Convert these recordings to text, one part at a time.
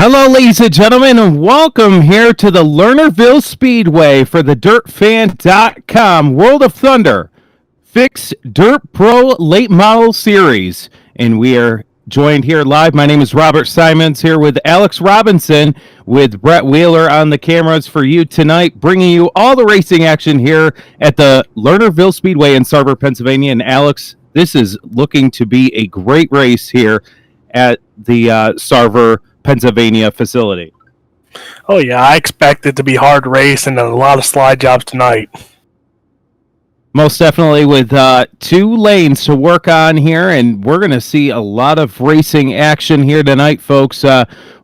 Hello, ladies and gentlemen, and welcome here to the Lernerville Speedway for the DirtFan.com World of Thunder Fixed Dirt Pro Late Model Series. And we are joined here live. My name is Robert Simons here with Alex Robinson with Brett Wheeler on the cameras for you tonight, bringing you all the racing action here at the Lernerville Speedway in Sarver, Pennsylvania. And Alex, this is looking to be a great race here at the Sarver, Pennsylvania facility. Oh yeah, I expect it to be hard race and a lot of slide jobs tonight. Most definitely, with two lanes to work on here, and we're going to see a lot of racing action here tonight, folks.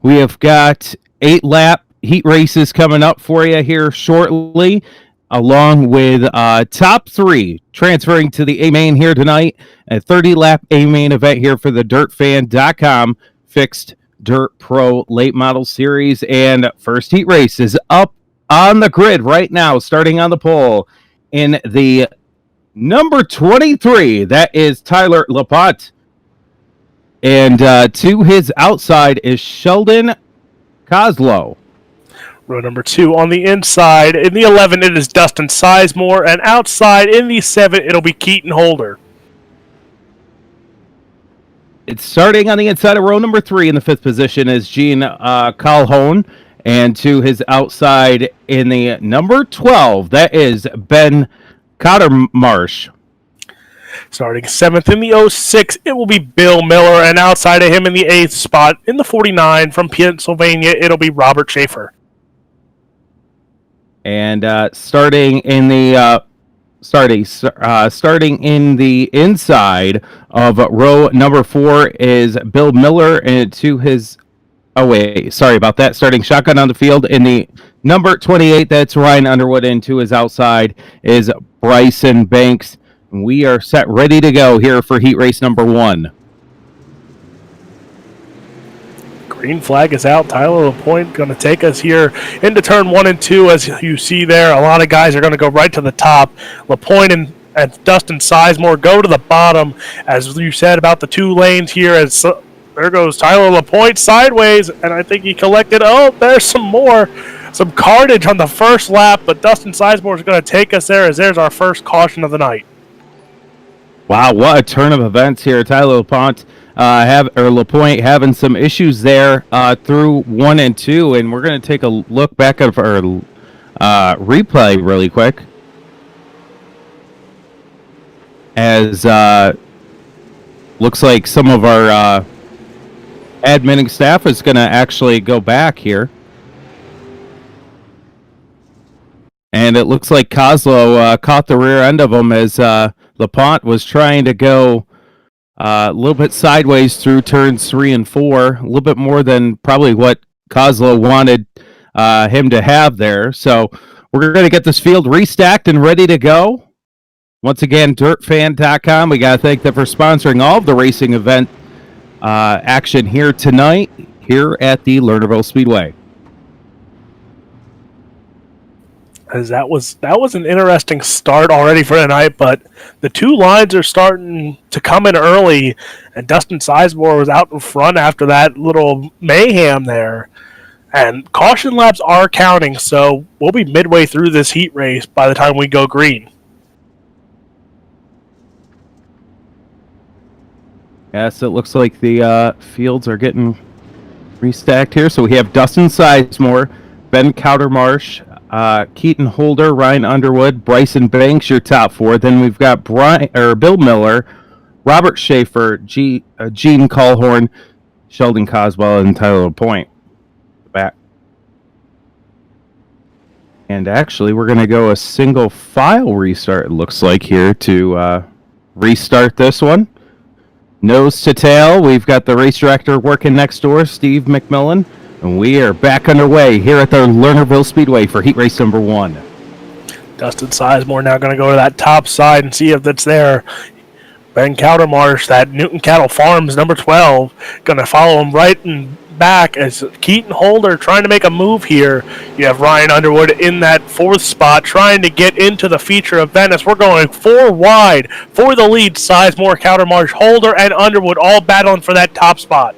We have got 8-lap heat races coming up for you here shortly, along with top three transferring to the A-Main here tonight, a 30-lap A-Main event here for the DirtFan.com Fixed Dirt Pro Late Model Series. And first heat race is up on the grid right now, starting on the pole in the number 23. That is Tyler Lapointe. And to his outside is Sheldon Kozlow. Row number 2 on the inside. In the 11, it is Dustin Sizemore. And outside in the 7, it'll be Keaton Holder. It's starting on the inside of row number 3 in the 5th position is Gene Calhoun. And to his outside in the number 12, that is Ben Cottermarsh. Starting 7th in the 06, it will be Bill Miller. And outside of him in the 8th spot, in the 49 from Pennsylvania, it'll be Robert Schaefer. And starting in the inside of row number 4 is Bill Miller, and to his starting shotgun on the field in the number 28, that's Ryan Underwood, and to his outside is Bryson Banks. We are set, ready to go here for heat race number 1. Green flag is out. Tyler Lapointe going to take us here into turn 1 and 2. As you see there, a lot of guys are going to go right to the top. Lapointe and Dustin Sizemore go to the bottom. As you said about the 2 lanes here, as there goes Tyler Lapointe sideways, and I think he collected. Oh, there's some carnage on the first lap, but Dustin Sizemore is going to take us there, as there's our first caution of the night. Wow, what a turn of events here. Tyler Lapointe Lapointe having some issues there through 1 and 2, and we're going to take a look back at our replay really quick. As looks like some of our adminning staff is going to actually go back here. And it looks like Kozlow caught the rear end of him as Lapointe was trying to go a little bit sideways through turns 3 and 4, a little bit more than probably what Kozlow wanted him to have there. So we're going to get this field restacked and ready to go. Once again, DirtFan.com, we got to thank them for sponsoring all of the racing event action here tonight, here at the Lernerville Speedway. As that was an interesting start already for tonight, but the 2 lines are starting to come in early, and Dustin Sizemore was out in front after that little mayhem there. And caution laps are counting, so we'll be midway through this heat race by the time we go green. Yes, it looks like the fields are getting restacked here. So we have Dustin Sizemore, Ben Cottermarsh, Keaton Holder, Ryan Underwood, Bryson Banks, your top 4. Then we've got Bill Miller, Robert Schaefer, Gene Calhoun, Sheldon Kozlow, and Tyler Lapointe. Back. And actually, we're going to go a single file restart, it looks like, here to restart this one. Nose to tail, we've got the race director working next door, Steve McMillan. And we are back underway here at the Lernerville Speedway for heat race number 1. Dustin Sizemore now going to go to that top side and see if it's there. Ben Cottermarsh, that Newton Cattle Farms, number 12, going to follow him right and back as Keaton Holder trying to make a move here. You have Ryan Underwood in that 4th spot trying to get into the feature of Venice. We're going 4 wide for the lead. Sizemore, Cottermarsh, Holder, and Underwood all battling for that top spot.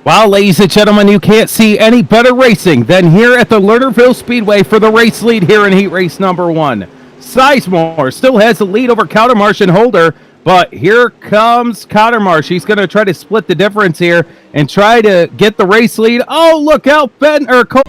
Well, ladies and gentlemen, you can't see any better racing than here at the Lernerville Speedway for the race lead here in heat race number 1. Sizemore still has the lead over Countermarsh and Holder, but here comes Countermarsh. He's going to try to split the difference here and try to get the race lead. Oh, look out, Ben or Cole.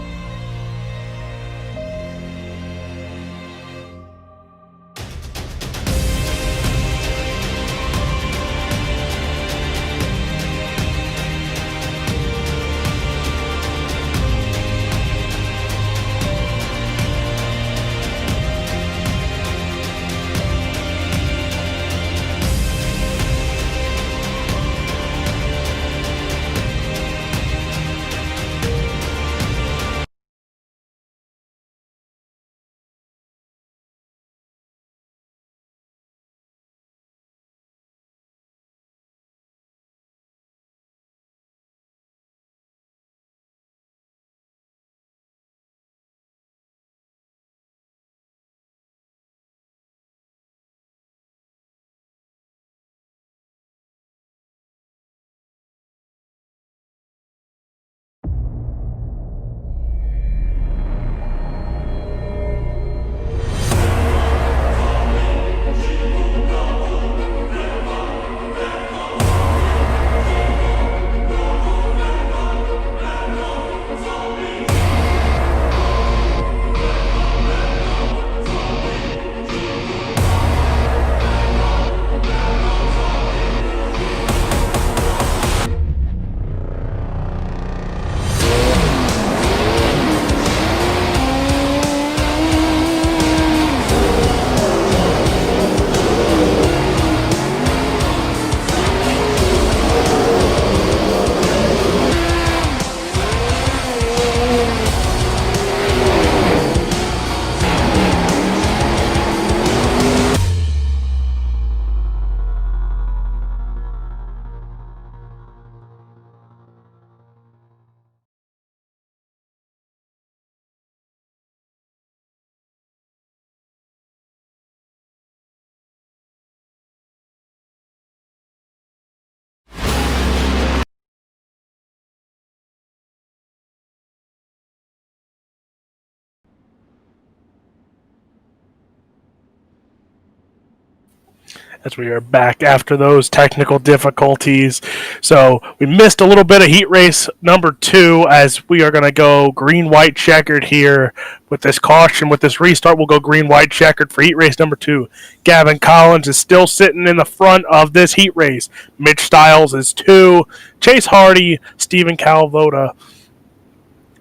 As we are back after those technical difficulties. So we missed a little bit of heat race number 2 as we are going to go green-white checkered here with this caution. With this restart, we'll go green-white checkered for heat race number 2. Gavin Collins is still sitting in the front of this heat race. Mitch Stiles is 2. Chase Hardy, Stephen Calvoda,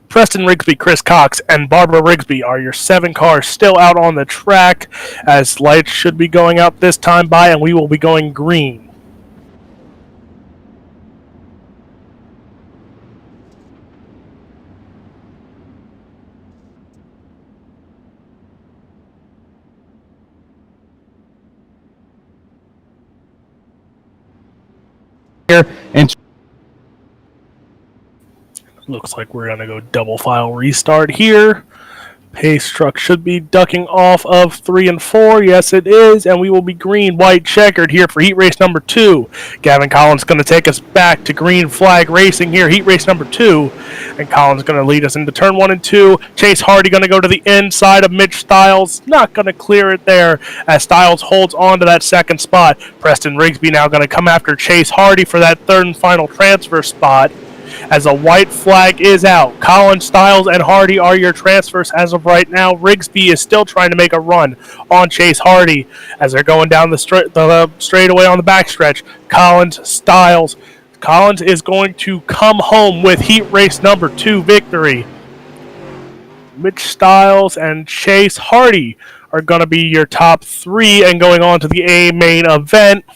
Preston Rigsby, Chris Cox, and Barbara Rigsby are your 7 cars still out on the track as lights should be going out this time by, and we will be going green. Here and Looks like we're going to go double file restart here. Pace truck should be ducking off of 3 and 4. Yes, it is. And we will be green, white, checkered here for heat race number 2. Gavin Collins going to take us back to green flag racing here, heat race number 2. And Collins going to lead us into turn 1 and 2. Chase Hardy going to go to the inside of Mitch Stiles. Not going to clear it there as Stiles holds on to that second spot. Preston Rigsby now going to come after Chase Hardy for that third and final transfer spot. As a white flag is out, Collins, Stiles, and Hardy are your transfers as of right now. Rigsby is still trying to make a run on Chase Hardy as they're going down the straightaway on the backstretch. Collins, Stiles. Collins is going to come home with heat race number 2 victory. Mitch Stiles and Chase Hardy are going to be your top 3 and going on to the A main event.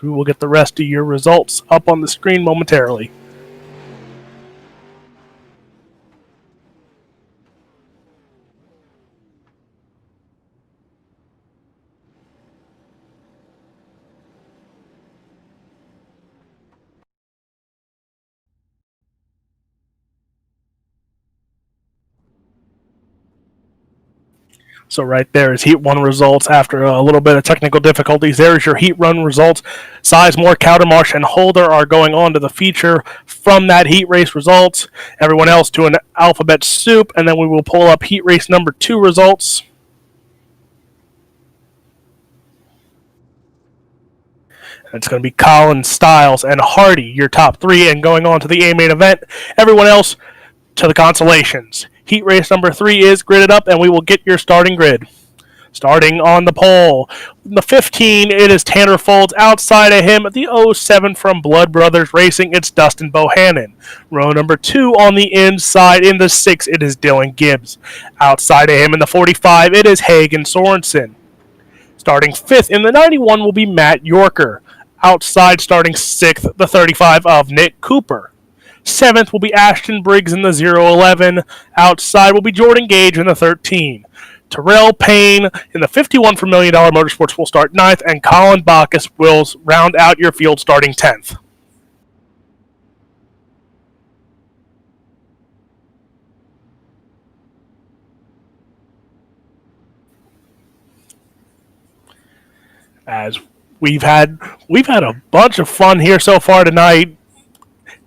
We will get the rest of your results up on the screen momentarily. So right there is Heat 1 results after a little bit of technical difficulties. There's your Heat Run results. Sizemore, Cowdermarsh, and Holder are going on to the feature from that Heat Race results. Everyone else to an alphabet soup, and then we will pull up Heat Race number 2 results. It's going to be Collins, Styles, and Hardy, your top 3, and going on to the A main event. Everyone else to the consolations. Heat race number 3 is gridded up, and we will get your starting grid. Starting on the pole, the 15, it is Tanner Folds. Outside of him, the 07 from Blood Brothers Racing, it's Dustin Bohannon. Row number 2 on the inside, in the 6, it is Dylan Gibbs. Outside of him in the 45, it is Hagen Sorensen. Starting 5th in the 91 will be Matt Yorker. Outside, starting 6th, the 35 of Nick Cooper. 7th will be Ashton Briggs in the 011. Outside will be Jordan Gage in the 13. Terrell Payne in the 51 for $1 Million Motorsports will start 9th, and Colin Bacchus will round out your field starting 10th. As we've had a bunch of fun here so far tonight.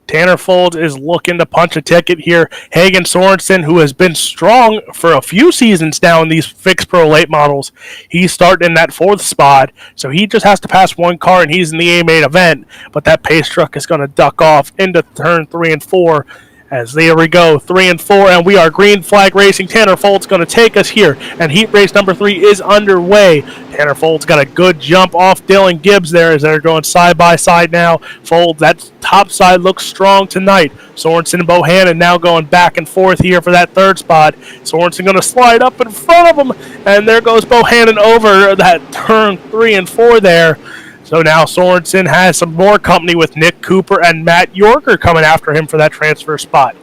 Tanner Folds is looking to punch a ticket here. Hagen Sorensen, who has been strong for a few seasons now in these fixed pro late models, he's starting in that 4th spot, so he just has to pass one car and he's in the A main event, but that pace truck is going to duck off into turn 3 and 4. As there we go, 3 and 4, and we are green flag racing. Tanner Folds going to take us here, and heat race number 3 is underway. Tanner Folds got a good jump off Dylan Gibbs there as they're going side by side now. Folds, that top side looks strong tonight. Sorensen and Bohannon now going back and forth here for that 3rd spot. Sorensen going to slide up in front of him, and there goes Bohannon over that turn 3 and 4 there. So now Sorensen has some more company with Nick Cooper and Matt Yorker coming after him for that transfer spot.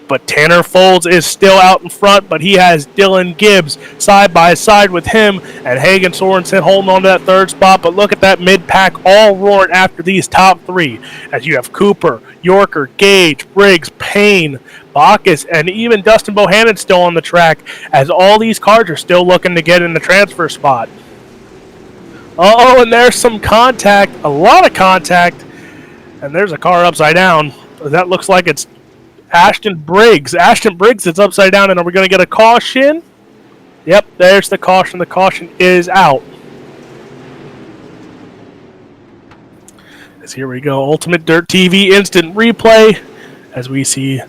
But Tanner Folds is still out in front, but he has Dylan Gibbs side by side with him, and Hagen Sorensen holding on to that 3rd spot. But look at that mid-pack all roaring after these top 3, as you have Cooper, Yorker, Gage, Briggs, Payne, Bacchus, and even Dustin Bohannon still on the track, as all these cars are still looking to get in the transfer spot. Uh-oh, and there's some contact, a lot of contact, and there's a car upside down. That looks like it's Ashton Briggs. Ashton Briggs is upside down, and are we going to get a caution? Yep, there's the caution. The caution is out. As here we go, Ultimate Dirt TV instant replay, as we see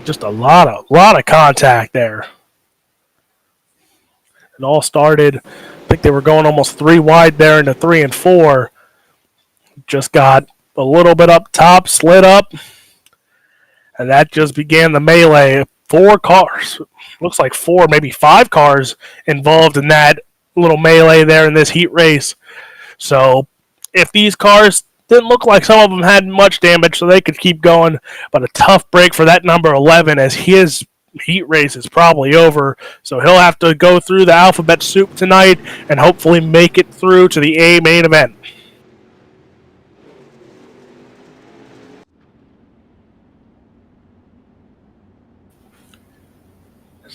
just a lot of contact there. It all started, I think they were going almost 3 wide there into 3 and 4. Just got a little bit up top, slid up, and that just began the melee. 4 cars, looks like 4, maybe 5 cars involved in that little melee there in this heat race. So if these cars didn't look like some of them had much damage, so they could keep going, but a tough break for that number 11 as his heat race is probably over, so he'll have to go through the alphabet soup tonight and hopefully make it through to the A main event.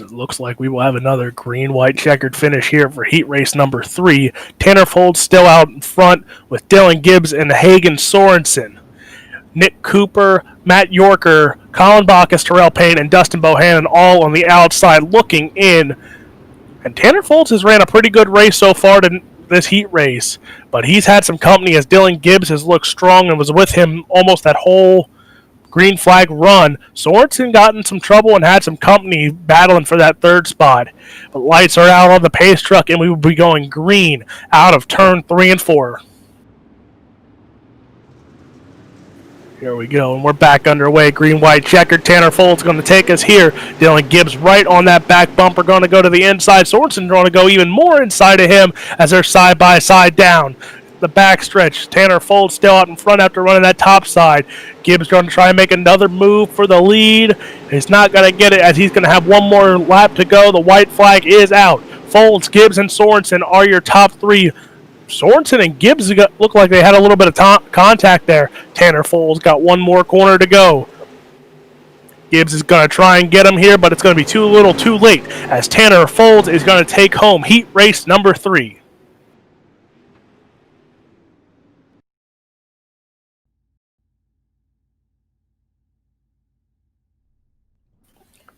It looks like we will have another green-white checkered finish here for heat race number 3. Tanner Folds still out in front with Dylan Gibbs and Hagen Sorensen. Nick Cooper, Matt Yorker, Colin Bacchus, Terrell Payne, and Dustin Bohannon all on the outside looking in. And Tanner Folds has ran a pretty good race so far to this heat race, but he's had some company as Dylan Gibbs has looked strong and was with him almost that whole green flag run. Sorensen got in some trouble and had some company battling for that 3rd spot. But lights are out on the pace truck, and we will be going green out of turn 3 and 4. Here we go, and we're back underway. Green-white checkered. Tanner Folds going to take us here. Dylan Gibbs right on that back bumper, going to go to the inside. Sorensen going to go even more inside of him as they're side-by-side down the backstretch. Tanner Folds still out in front after running that top side. Gibbs going to try and make another move for the lead. He's not going to get it as he's going to have one more lap to go. The white flag is out. Folds, Gibbs, and Sorensen are your top 3. Sorensen and Gibbs look like they had a little bit of contact there. Tanner Folds got one more corner to go. Gibbs is going to try and get him here, but it's going to be too little too late, as Tanner Folds is going to take home heat race number 3.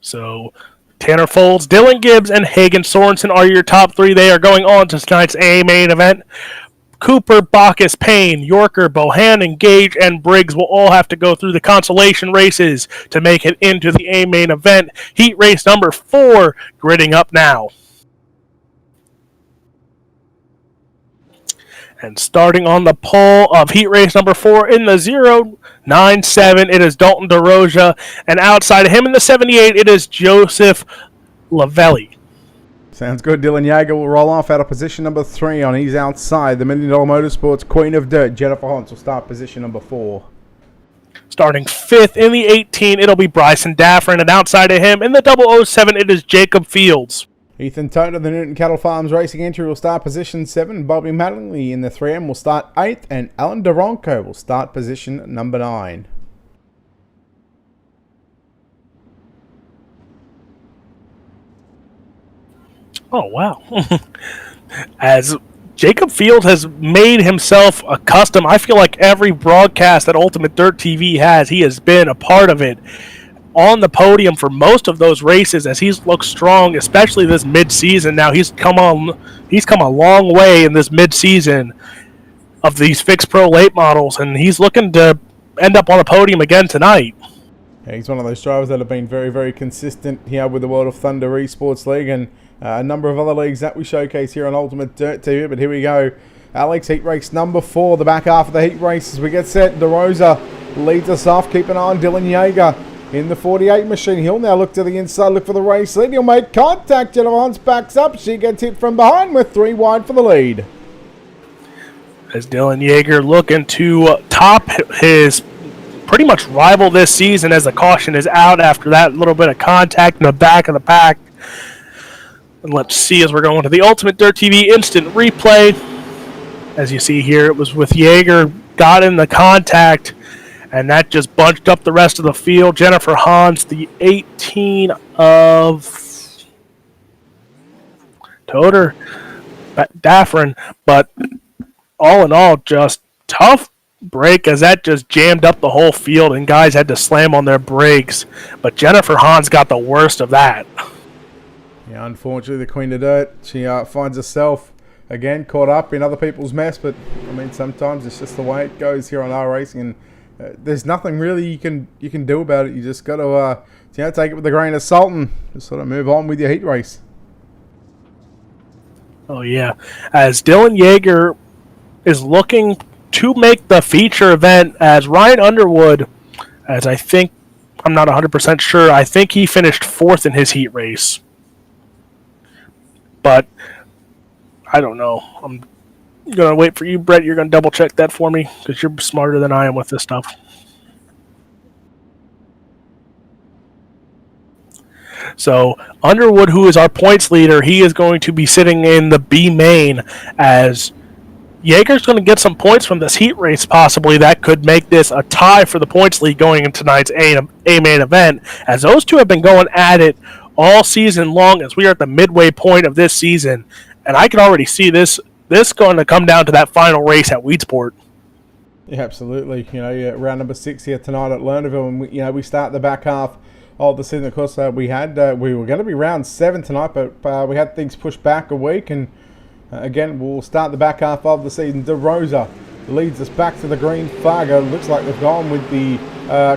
So Tanner Folds, Dylan Gibbs, and Hagen Sorensen are your top 3. They are going on to tonight's A main event. Cooper, Bacchus, Payne, Yorker, Bohannon, Gage, and Briggs will all have to go through the consolation races to make it into the A main event. Heat race number 4 gridding up now. And starting on the pole of heat race number 4 in the 097, it is Dalton DeRosa. And outside of him in the 78, it is Joseph Lavelli. Sounds good. Dylan Yeager will roll off out of position number 3 on his outside. The $1 Million Motorsports Queen of Dirt, Jennifer Hunt, will start position number 4. Starting 5th in the 18, it'll be Bryson Daffrin. And outside of him in the 007, it is Jacob Fields. Ethan Toter, the Newton Cattle Farms Racing entry, will start position 7. Bobby Mattingly in the 3M will start 8th. And Alan Duronco will start position number 9. Oh, wow. As Jacob Field has made himself a custom, I feel like every broadcast that Ultimate Dirt TV has, he has been a part of it. On the podium for most of those races, as he's looked strong, especially this mid-season. Now he's come a long way in this mid-season of these fixed pro late models, and he's looking to end up on the podium again tonight. Yeah, he's one of those drivers that have been very, very consistent here with the World of Thunder Esports League and a number of other leagues that we showcase here on Ultimate Dirt TV. But here we go. Alex, heat race number 4, the back half of the heat race as we get set. DeRosa leads us off. Keep an eye on Dylan Yeager in the 48 machine. He'll now look to the inside, look for the race lead. He'll make contact. Jennifer Hunt backs up. She gets hit from behind with 3 wide for the lead. As Dylan Yeager looking to top his pretty much rival this season, as the caution is out after that little bit of contact in the back of the pack. And let's see, as we're going to the Ultimate Dirt TV instant replay. As you see here, it was with Yeager, got in the contact, and that just bunched up the rest of the field. Jennifer Hans, the 18 of Toter, Daffrin, but all in all, just tough break, as that just jammed up the whole field and guys had to slam on their brakes. But Jennifer Hans got the worst of that. Yeah, unfortunately, the Queen of Dirt, she finds herself again caught up in other people's mess. But I mean, sometimes it's just the way it goes here on our racing, and there's nothing really you can do about it. You just got to take it with a grain of salt and just sort of move on with your heat race. Oh yeah, as Dylan Yeager is looking to make the feature event, as Ryan Underwood, as I'm not 100% sure, I think he finished 4th in his heat race. But I don't know. I'm going to wait for you, Brett. You're going to double check that for me because you're smarter than I am with this stuff. So Underwood, who is our points leader, he is going to be sitting in the B main, as Yeager's going to get some points from this heat race possibly. That could make this a tie for the points lead going into tonight's A main event, as those two have been going at it all season long, as we are at the midway point of this season. And I can already see this going to come down to that final race at Weedsport. Yeah, absolutely. Round number 6 here tonight at Lernerville, and we start the back half of the season. Of course, we were going to be round 7 tonight, but we had things pushed back a week, and again, we'll start the back half of the season. DeRosa leads us back to the green flag. Looks like they've gone with the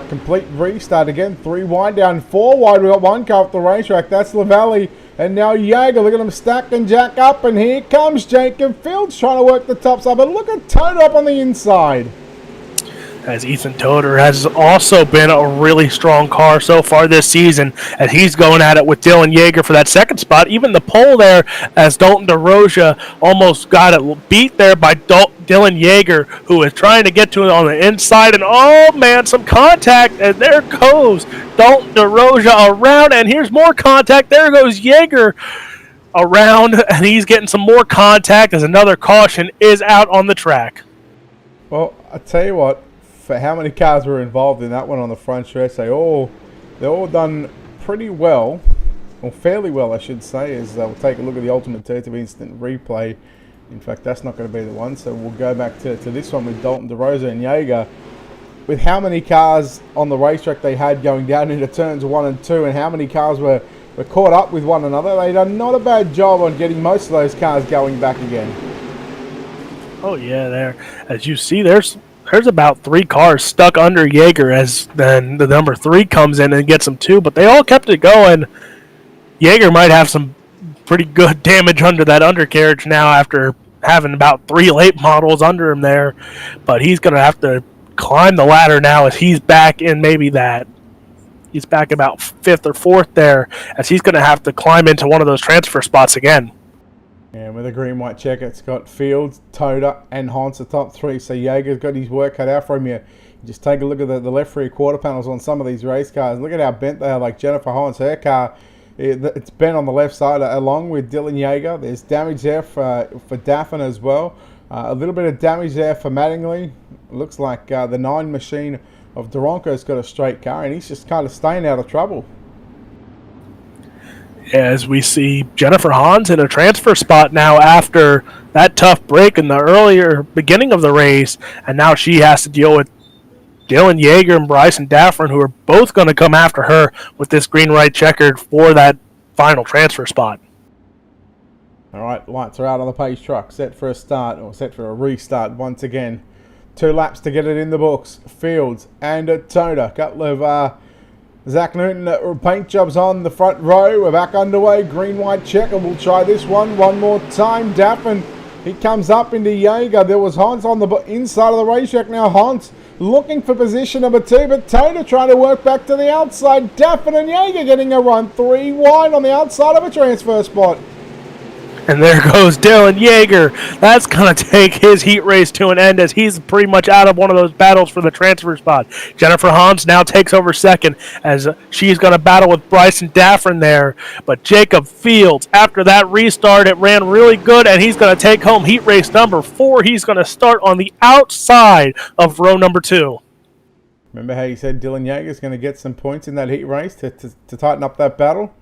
complete restart again. 3 wide down, 4 wide. We've got one car off the racetrack. That's Lavelli. And now Yeager. Look at him stack and jack up. And here comes Jacob Fields trying to work the top side. But look at Toter up on the inside. As Ethan Toter has also been a really strong car so far this season, as he's going at it with Dylan Yeager for that second spot. Even the pole there, as Dalton DeRosa almost got it beat there by Dylan Yeager, who is trying to get to it on the inside. And oh man, some contact, and there goes Dalton DeRosa around, and here's more contact. There goes Yeager around, and he's getting some more contact as another caution is out on the track. Well, I tell you what, for how many cars were involved in that one on the front stretch, they all they're all done pretty well, or fairly well, I should say, as we'll take a look at the Ultimate Turtle Instant Replay. In fact, that's not going to be the one, so we'll go back to this one with Dalton DeRosa and Jaeger. With how many cars on the racetrack they had going down into turns 1 and 2, and how many cars were caught up with one another, they done not a bad job on getting most of those cars going back again. Oh yeah, there. As you see, there's about 3 cars stuck under Jaeger as then the number 3 comes in and gets them too, but they all kept it going. Jaeger might have some pretty good damage under that undercarriage now after having about 3 late models under him there, but he's going to have to climb the ladder now as he's back in he's back about 5th or 4th there, as he's going to have to climb into one of those transfer spots again. And with a green-white checker, it's got Fields, Toda, and Hans the top 3. So Jaeger's got his work cut out for him here. Just take a look at the left rear quarter panels on some of these race cars. Look at how bent they are, like Jennifer Hans. Her car, it's bent on the left side, along with Dylan Jaeger. There's damage there for Daffin as well. A little bit of damage there for Mattingly. Looks like the 9 machine of Duranko's got a straight car, and he's just kind of staying out of trouble. As we see Jennifer Hans in a transfer spot now after that tough break in the earlier beginning of the race, and now she has to deal with Dylan Jaeger and Bryson Daffern, who are both going to come after her with this green-white checkered for that final transfer spot. All right, lights are out on the pace truck, set for a start, or set for a restart once again. 2 laps to get it in the books. Fields and Toda. A couple of Zach Newton paint jobs on the front row. We're back underway. Green-white checker. We'll try this one more time. Daffin, he comes up into Jaeger. There was Hans on the inside of the racetrack. Now Hans looking for position number 2, but Toda trying to work back to the outside. Daffin and Jaeger getting a run. 3 wide on the outside of a transfer spot. And there goes Dylan Jaeger. That's going to take his heat race to an end as he's pretty much out of one of those battles for the transfer spot. Jennifer Hans now takes over second as she's going to battle with Bryson Daffern there. But Jacob Fields, after that restart, it ran really good, and he's going to take home heat race number 4. He's going to start on the outside of row number 2. Remember how you said Dylan Jaeger's going to get some points in that heat race to tighten up that battle?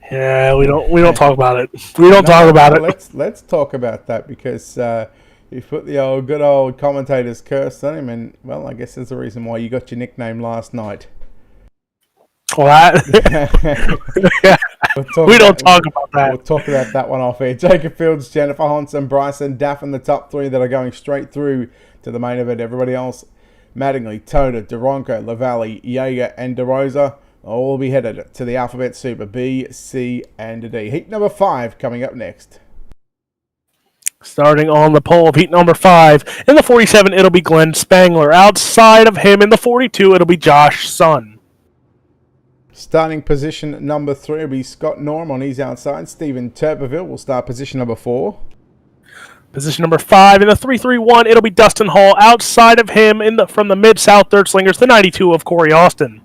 Yeah, we don't talk about it. We don't talk about it. Let's talk about that, because you put the good old commentator's curse on him, and well, I guess there's a reason why you got your nickname last night. What? We don't talk about that. We'll talk about that one off air. Jacob Fields, Jennifer Hansen, Bryson Daffin, the top 3 that are going straight through to the main event. Everybody else, Mattingly, Toda, Duranko, Lavallee, Jaeger, and DeRosa, all will be headed to the Alphabet Super B, C, and D. Heat number 5 coming up next. Starting on the pole of heat number 5. In the 47, it'll be Glenn Spangler. Outside of him, in the 42, it'll be Josh Sun. Starting position number 3 will be Scott Norm on his outside. Stephen Turberville will start position number 4. Position number 5 in the 331, it'll be Dustin Hall. Outside of him, from the Mid-South Third Slingers, the 92 of Corey Austin.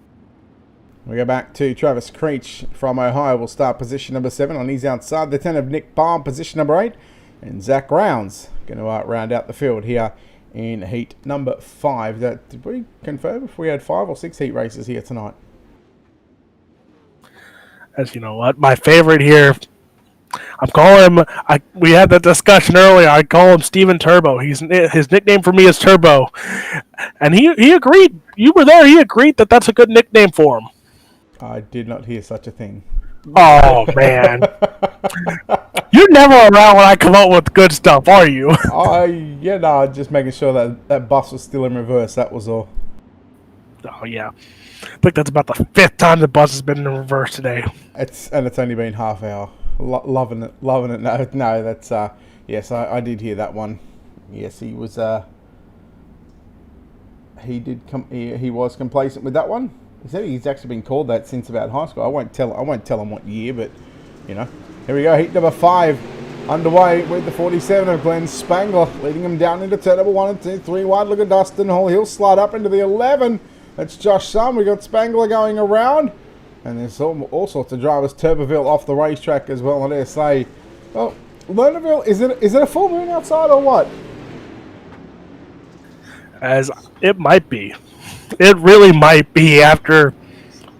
We go back to Travis Creech from Ohio. Will start position number 7 on his outside. The 10 of Nick Baum, position number 8. And Zach Rounds going to round out the field here in heat number 5. Did we confirm if we had 5 or 6 heat races here tonight? As you know what, my favorite here, I'm calling him, we had that discussion earlier, I call him Steven Turbo. His nickname for me is Turbo. And he agreed. You were there. He agreed that that's a good nickname for him. I did not hear such a thing. Oh, man. You're never around when I come up with good stuff, are you? Just making sure that bus was still in reverse, that was all. Oh, yeah. I think that's about the 5th time the bus has been in reverse today. It's only been half hour. Loving it. No, that's, yes, I did hear that one. Yes, he was, he was complacent with that one. He said he's actually been called that since about high school. I won't tell him what year, but you know. Here we go, heat number 5 underway with the 47 of Glenn Spangler, leading him down into turn number 1 and 2, 3 wide. Look at Dustin Hall. He'll slide up into the 11. That's Josh Sun. We got Spangler going around, and there's all sorts of drivers. Turberville off the racetrack as well. I dare say, well, Lernerville, is it a full moon outside or what? As it might be. It really might be after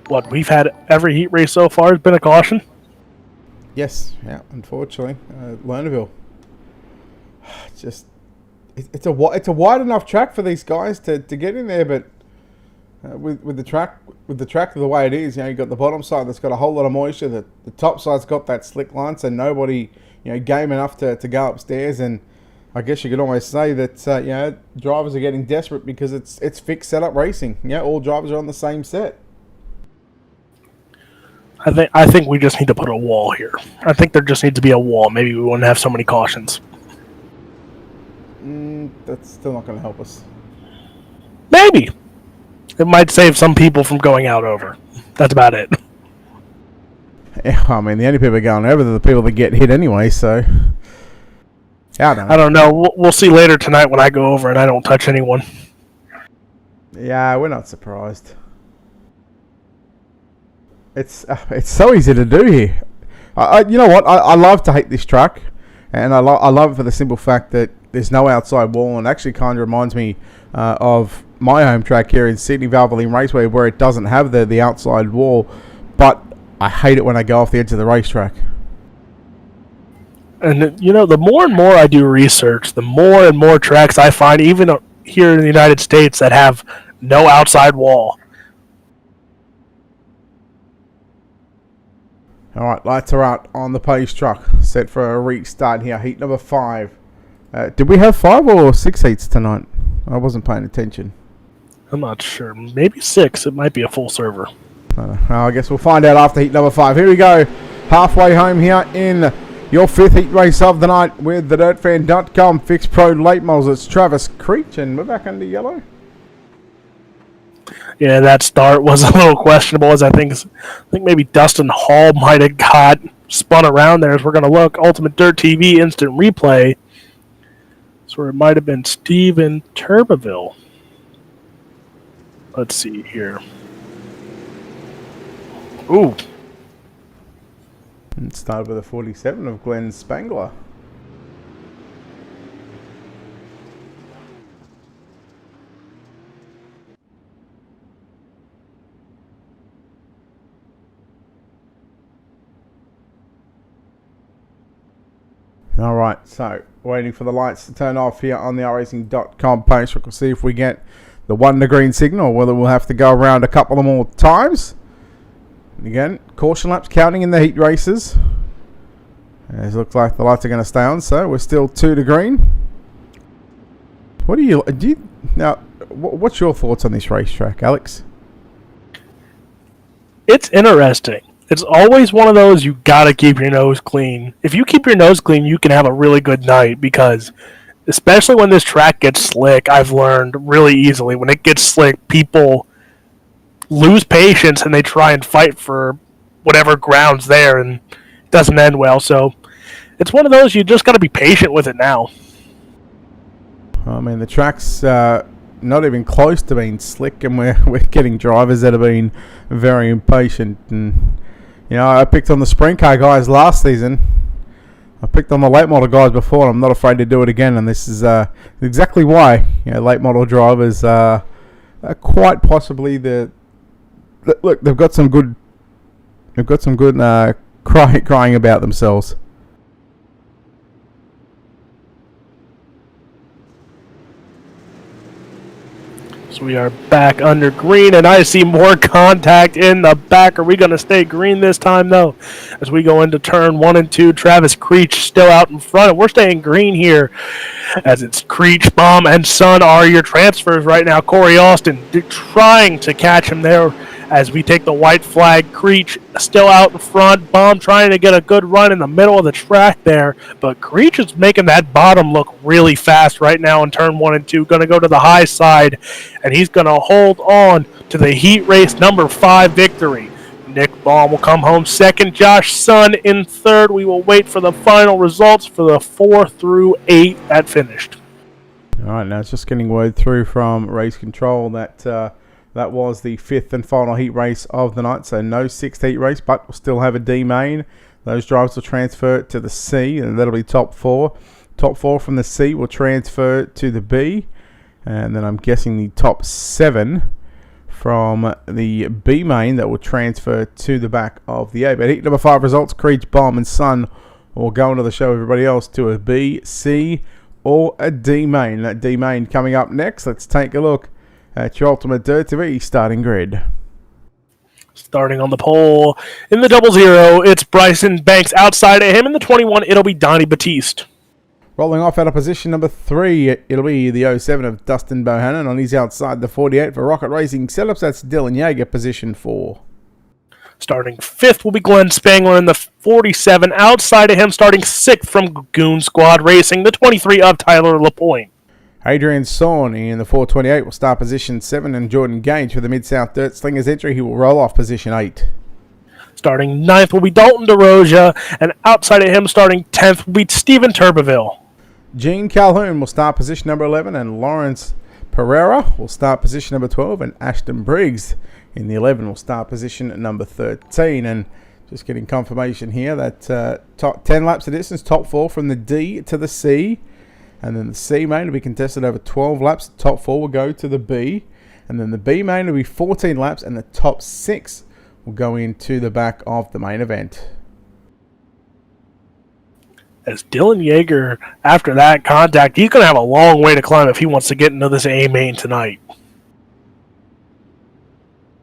what we've had every heat race so far has been a caution. Yes, yeah, unfortunately. Lernerville. It's a wide enough track for these guys to get in there, but with the track the way it is, you've got the bottom side that's got a whole lot of moisture. The top side's got that slick line, so nobody game enough to go upstairs. And I guess you could almost say that drivers are getting desperate because it's fixed setup racing. All drivers are on the same set. I think we just need to put a wall here. I think there just needs to be a wall. Maybe we wouldn't have so many cautions. That's still not going to help us. Maybe. It might save some people from going out over. That's about it. Yeah, I mean, the only people going over are the people that get hit anyway, so... I don't know. We'll see later tonight when I go over and I don't touch anyone. Yeah, we're not surprised. It's so easy to do here. You know what? I love to hate this track, and I love it for the simple fact that there's no outside wall, and actually kind of reminds me of my home track here in Sydney, Valvoline Raceway, where it doesn't have the outside wall, but I hate it when I go off the edge of the racetrack. And, the more and more I do research, the more and more tracks I find, even here in the United States, that have no outside wall. All right, lights are out on the pace truck, set for a restart here, heat number 5. Did we have 5 or 6 heats tonight? I wasn't paying attention. I'm not sure. Maybe 6. It might be a full server. I guess we'll find out after heat number 5. Here we go. Halfway home here in your 5th heat race of the night with the DirtFan.com Fixed Pro Late Models. It's Travis Creech, and we're back under yellow. Yeah, that start was a little questionable, as I think maybe Dustin Hall might have got spun around there as we're going to look. Ultimate Dirt TV instant replay. So it might have been Steven Turbeville. Let's see here. Ooh. It started with a 47 of Glenn Spangler. All right, so waiting for the lights to turn off here on the iRacing.com page. We'll see if we get the 1 to green signal, or whether we'll have to go around a couple of more times. And again, caution laps counting in the heat races. It looks like the lights are going to stay on, so we're still 2 to green. What's your thoughts on this racetrack, Alex? It's interesting. It's always one of those you gotta keep your nose clean. If you keep your nose clean, you can have a really good night, because especially when this track gets slick, I've learned really easily, when it gets slick, people lose patience and they try and fight for whatever ground's there, and it doesn't end well. So it's one of those you just gotta be patient with it now. I mean, the track's not even close to being slick, and we're getting drivers that have been very impatient. And I picked on the sprint car guys last season. I picked on the late model guys before, and I'm not afraid to do it again. And this is exactly why late model drivers are quite possibly look. They've got some good crying about themselves. So we are back under green, and I see more contact in the back. Are we going to stay green this time, though? As we go into turn 1 and 2, Travis Creech still out in front, and we're staying green here, as it's Creech, Baum, and Son are your transfers right now. Corey Austin trying to catch him there as we take the white flag. Creech still out in front. Baum trying to get a good run in the middle of the track there, but Creech is making that bottom look really fast right now in turn 1 and 2. Going to go to the high side, and he's going to hold on to the heat race number 5 victory. Nick Baum will come home second. Josh Sun in third. We will wait for the final results for the 4 through 8 that finished. All right, now it's just getting word through from Race Control that that was the 5th and final heat race of the night. So no 6th heat race, but we'll still have a D main. Those drivers will transfer to the C, and that'll be top 4. Top 4 from the C will transfer to the B, and then I'm guessing the top 7 from the B main that will transfer to the back of the A. But heat number 5 results, Creech, Bomb and Sun will go into the show. Everybody else to a B, C or a D main. That D main coming up next. Let's take a look at your Ultimate Dirt TV starting grid. Starting on the pole in the 00, it's Bryson Banks. Outside of him in the 21, it'll be Donnie Batiste. Rolling off out of position number 3, it'll be the 07 of Dustin Bohannon. On his outside, the 48 for Rocket Racing Setups. That's Dylan Yeager, position 4. Starting 5th will be Glenn Spangler in the 47. Outside of him, starting 6th from Goon Squad Racing, the 23 of Tyler LaPointe. Adrian Sawney in the 428 will start position 7, and Jordan Gage for the Mid-South Dirt Slingers entry. He will roll off position 8. Starting 9th will be Dalton DeRoja, and outside of him, starting 10th will be Stephen Turbeville. Gene Calhoun will start position number 11, and Lawrence Pereira will start position number 12, and Ashton Briggs in the 11 will start position number 13. And just getting confirmation here that top 10 laps of distance, top 4 from the D to the C. And then the C main will be contested over 12 laps. The top 4 will go to the B. And then the B main will be 14 laps. And the top 6 will go into the back of the main event. As Dylan Yeager, after that contact, he's going to have a long way to climb if he wants to get into this A main tonight.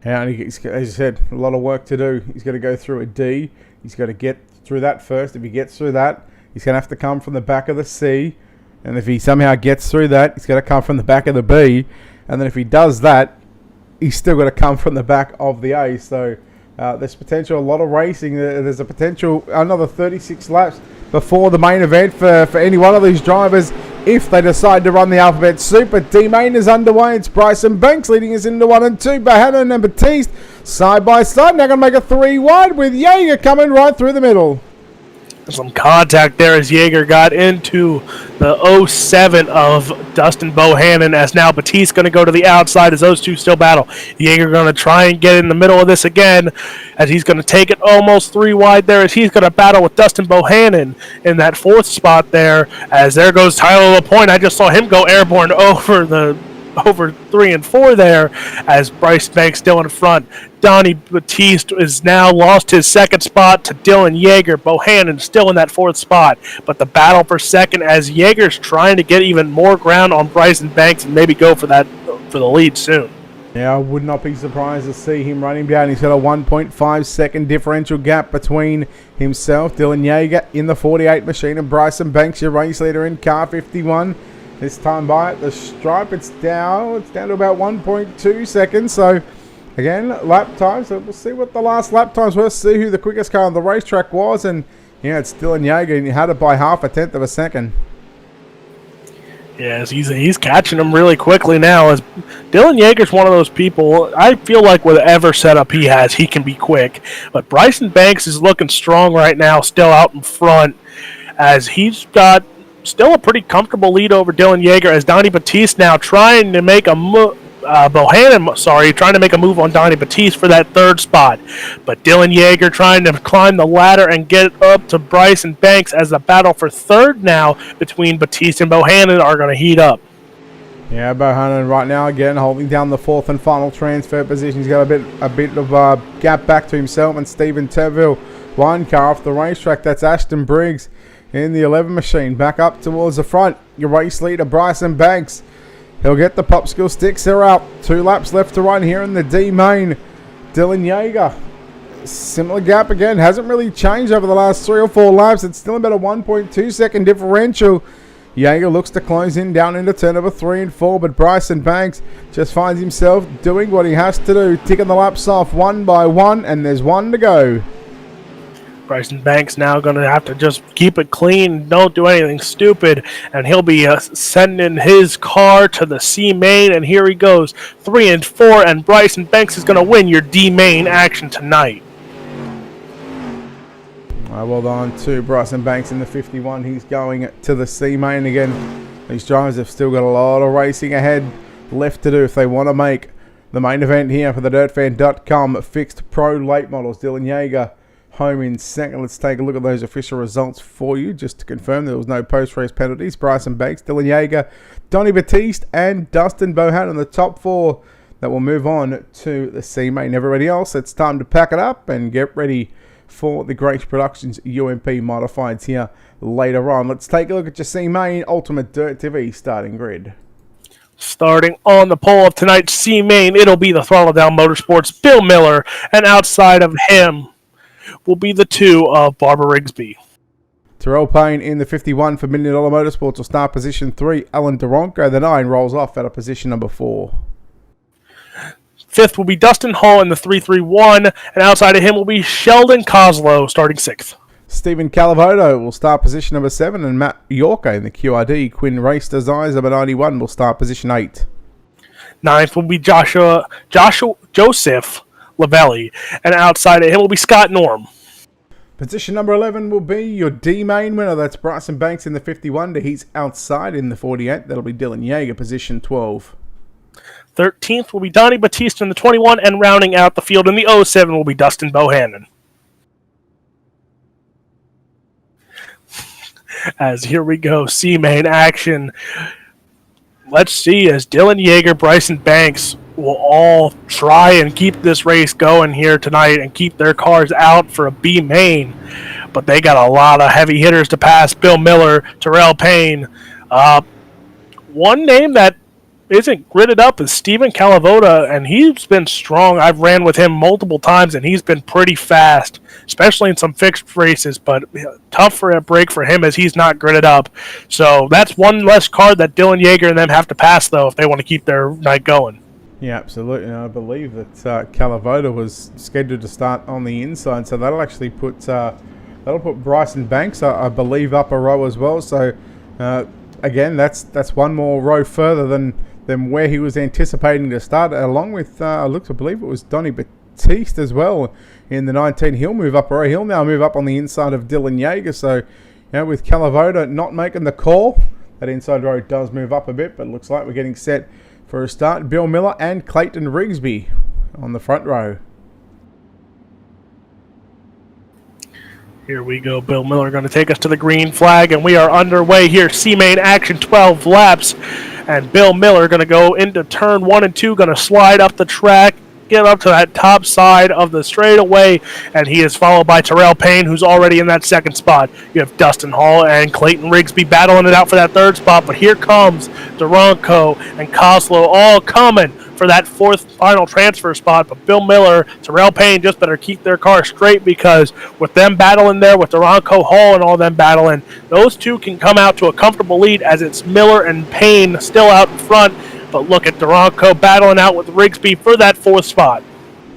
Yeah, and he's, as you said, a lot of work to do. He's got to go through a D. He's got to get through that first. If he gets through that, he's going to have to come from the back of the C. And if he somehow gets through that, he's got to come from the back of the B. And then if he does that, he's still got to come from the back of the A. So there's potential, a lot of racing. There's a potential another 36 laps before the main event for any one of these drivers if they decide to run the Alphabet Soup. But D main is underway. It's Bryson Banks leading us into 1 and 2. Bohannon and Batiste side by side. Now going to make a 3 wide with Yeager coming right through the middle. Some contact there as Yeager got into the 07 of Dustin Bohannon, as now Batiste going to go to the outside as those two still battle. Yeager going to try and get in the middle of this again as he's going to take it almost 3 wide there as he's going to battle with Dustin Bohannon in that 4th spot there. As there goes Tyler LaPointe. I just saw him go airborne over 3 and 4 there as Bryce Banks still in front. Donnie Batiste has now lost his 2nd spot to Dylan Yeager. Bohannon still in that 4th spot, but the battle for 2nd as Yeager's trying to get even more ground on Bryson Banks and maybe go for the lead soon. Yeah, I would not be surprised to see him running down. He's got a 1.5 second differential gap between himself, Dylan Yeager in the 48 machine, and Bryson Banks, your race leader in car 51. This time by at the stripe, it's down to about 1.2 seconds. So again, lap times. So we'll see what the last lap times were. See who the quickest car on the racetrack was, and yeah, it's Dylan Yeager, and he had it by 0.5 of a second. Yes, he's catching them really quickly now. As Dylan Yeager's one of those people, I feel like whatever setup he has, he can be quick. But Bryson Banks is looking strong right now, still out in front, as he's got still a pretty comfortable lead over Dylan Yeager, as Donnie Batiste now trying to make a move. Trying to make a move on Donnie Batiste for that 3rd spot. But Dylan Yeager trying to climb the ladder and get up to Bryson Banks as the battle for 3rd now between Batiste and Bohannon are going to heat up. Yeah, Bohannon right now again holding down the 4th and final transfer position. He's got a bit of gap back to himself and Stephen Terville. 1 car off the racetrack. That's Ashton Briggs in the 11 machine. Back up towards the front. Your race leader, Bryson Banks. He'll get the popsicle sticks. They're out. 2 laps left to run here in the D main. Dylan Yeager. Similar gap again. Hasn't really changed over the last 3 or 4 laps. It's still about a 1.2 second differential. Yeager looks to close in down into turn number 3 and 4. But Bryson Banks just finds himself doing what he has to do. Ticking the laps off 1 by 1. And there's 1 to go. Bryson Banks now going to have to just keep it clean, don't do anything stupid, and he'll be sending his car to the C main, and here he goes, 3 and 4, and Bryson Banks is going to win your D main action tonight. Well done to Bryson Banks in the 51. He's going to the C main again. These drivers have still got a lot of racing ahead left to do if they want to make the main event here for the DirtFan.com fixed pro late models. Dylan Yeager home in 2nd. Let's take a look at those official results for you just to confirm there was no post-race penalties. Bryson Banks, Dylan Yeager, Donnie Batiste and Dustin Bohannon in the top 4. that will move on to the C main. Everybody else, it's time to pack it up and get ready for the Grace Productions UMP Modifieds here later on. Let's take a look at your C main Ultimate Dirt TV starting grid. Starting on the pole of tonight's C main, it'll be the Throttle Down Motorsports Bill Miller, and outside of him will be the 2 of Barbara Rigsby. Terrell Payne in the 51 for $1 Million Motorsports will start position 3. Alan Duronco, the 9, rolls off out of position number 4. 5th will be Dustin Hall in the 331, and outside of him will be Sheldon Coslow starting 6th. Stephen Calavoto will start position number 7, and Matt Yorker in the QRD. Quinn Race Designs number 91 will start position 8. 9th will be Joseph Lavelli, and outside of him will be Scott Norm. Position number 11 will be your D main winner. That's Bryson Banks in the 51. He's outside in the 48. That'll be Dylan Yeager, position 12. 13th will be Donnie Batista in the 21, and rounding out the field in the 07 will be Dustin Bohannon. As here we go, C main action. Let's see as Dylan Yeager, Bryson Banks will all try and keep this race going here tonight and keep their cars out for a B main. But they got a lot of heavy hitters to pass. Bill Miller, Terrell Payne. One name that isn't gridded up is Stephen Calavoda, and he's been strong. I've ran with him multiple times, and he's been pretty fast, especially in some fixed races, but tough for a break for him as he's not gridded up. So that's one less card that Dylan Yeager and them have to pass, though, if they want to keep their night going. Yeah, absolutely. And I believe that Calavoda was scheduled to start on the inside, so that'll actually put Bryson Banks, I believe, up a row as well. So again, that's one more row further than where he was anticipating to start, along with I believe it was Donnie Batiste as well in the 19. He'll move up a row. He'll now move up on the inside of Dylan Yeager. So, with Calavoda not making the call, that inside row does move up a bit, but it looks like we're getting set for a start. Bill Miller and Clayton Rigsby on the front row. Here we go. Bill Miller going to take us to the green flag, and we are underway here. C-Main action, 12 laps. And Bill Miller going to go into turn 1 and 2, going to slide up the track, get up to that top side of the straightaway, and he is followed by Terrell Payne, who's already in that second spot. You have Dustin Hall and Clayton Rigsby battling it out for that third spot, but here comes Duronco and Coslow all coming for that fourth final transfer spot. But Bill Miller, Terrell Payne just better keep their car straight, because with them battling there, with Duronco, Hall, and all them battling, those two can come out to a comfortable lead, as it's Miller and Payne still out in front. But look at Duronco battling out with Rigsby for that fourth spot.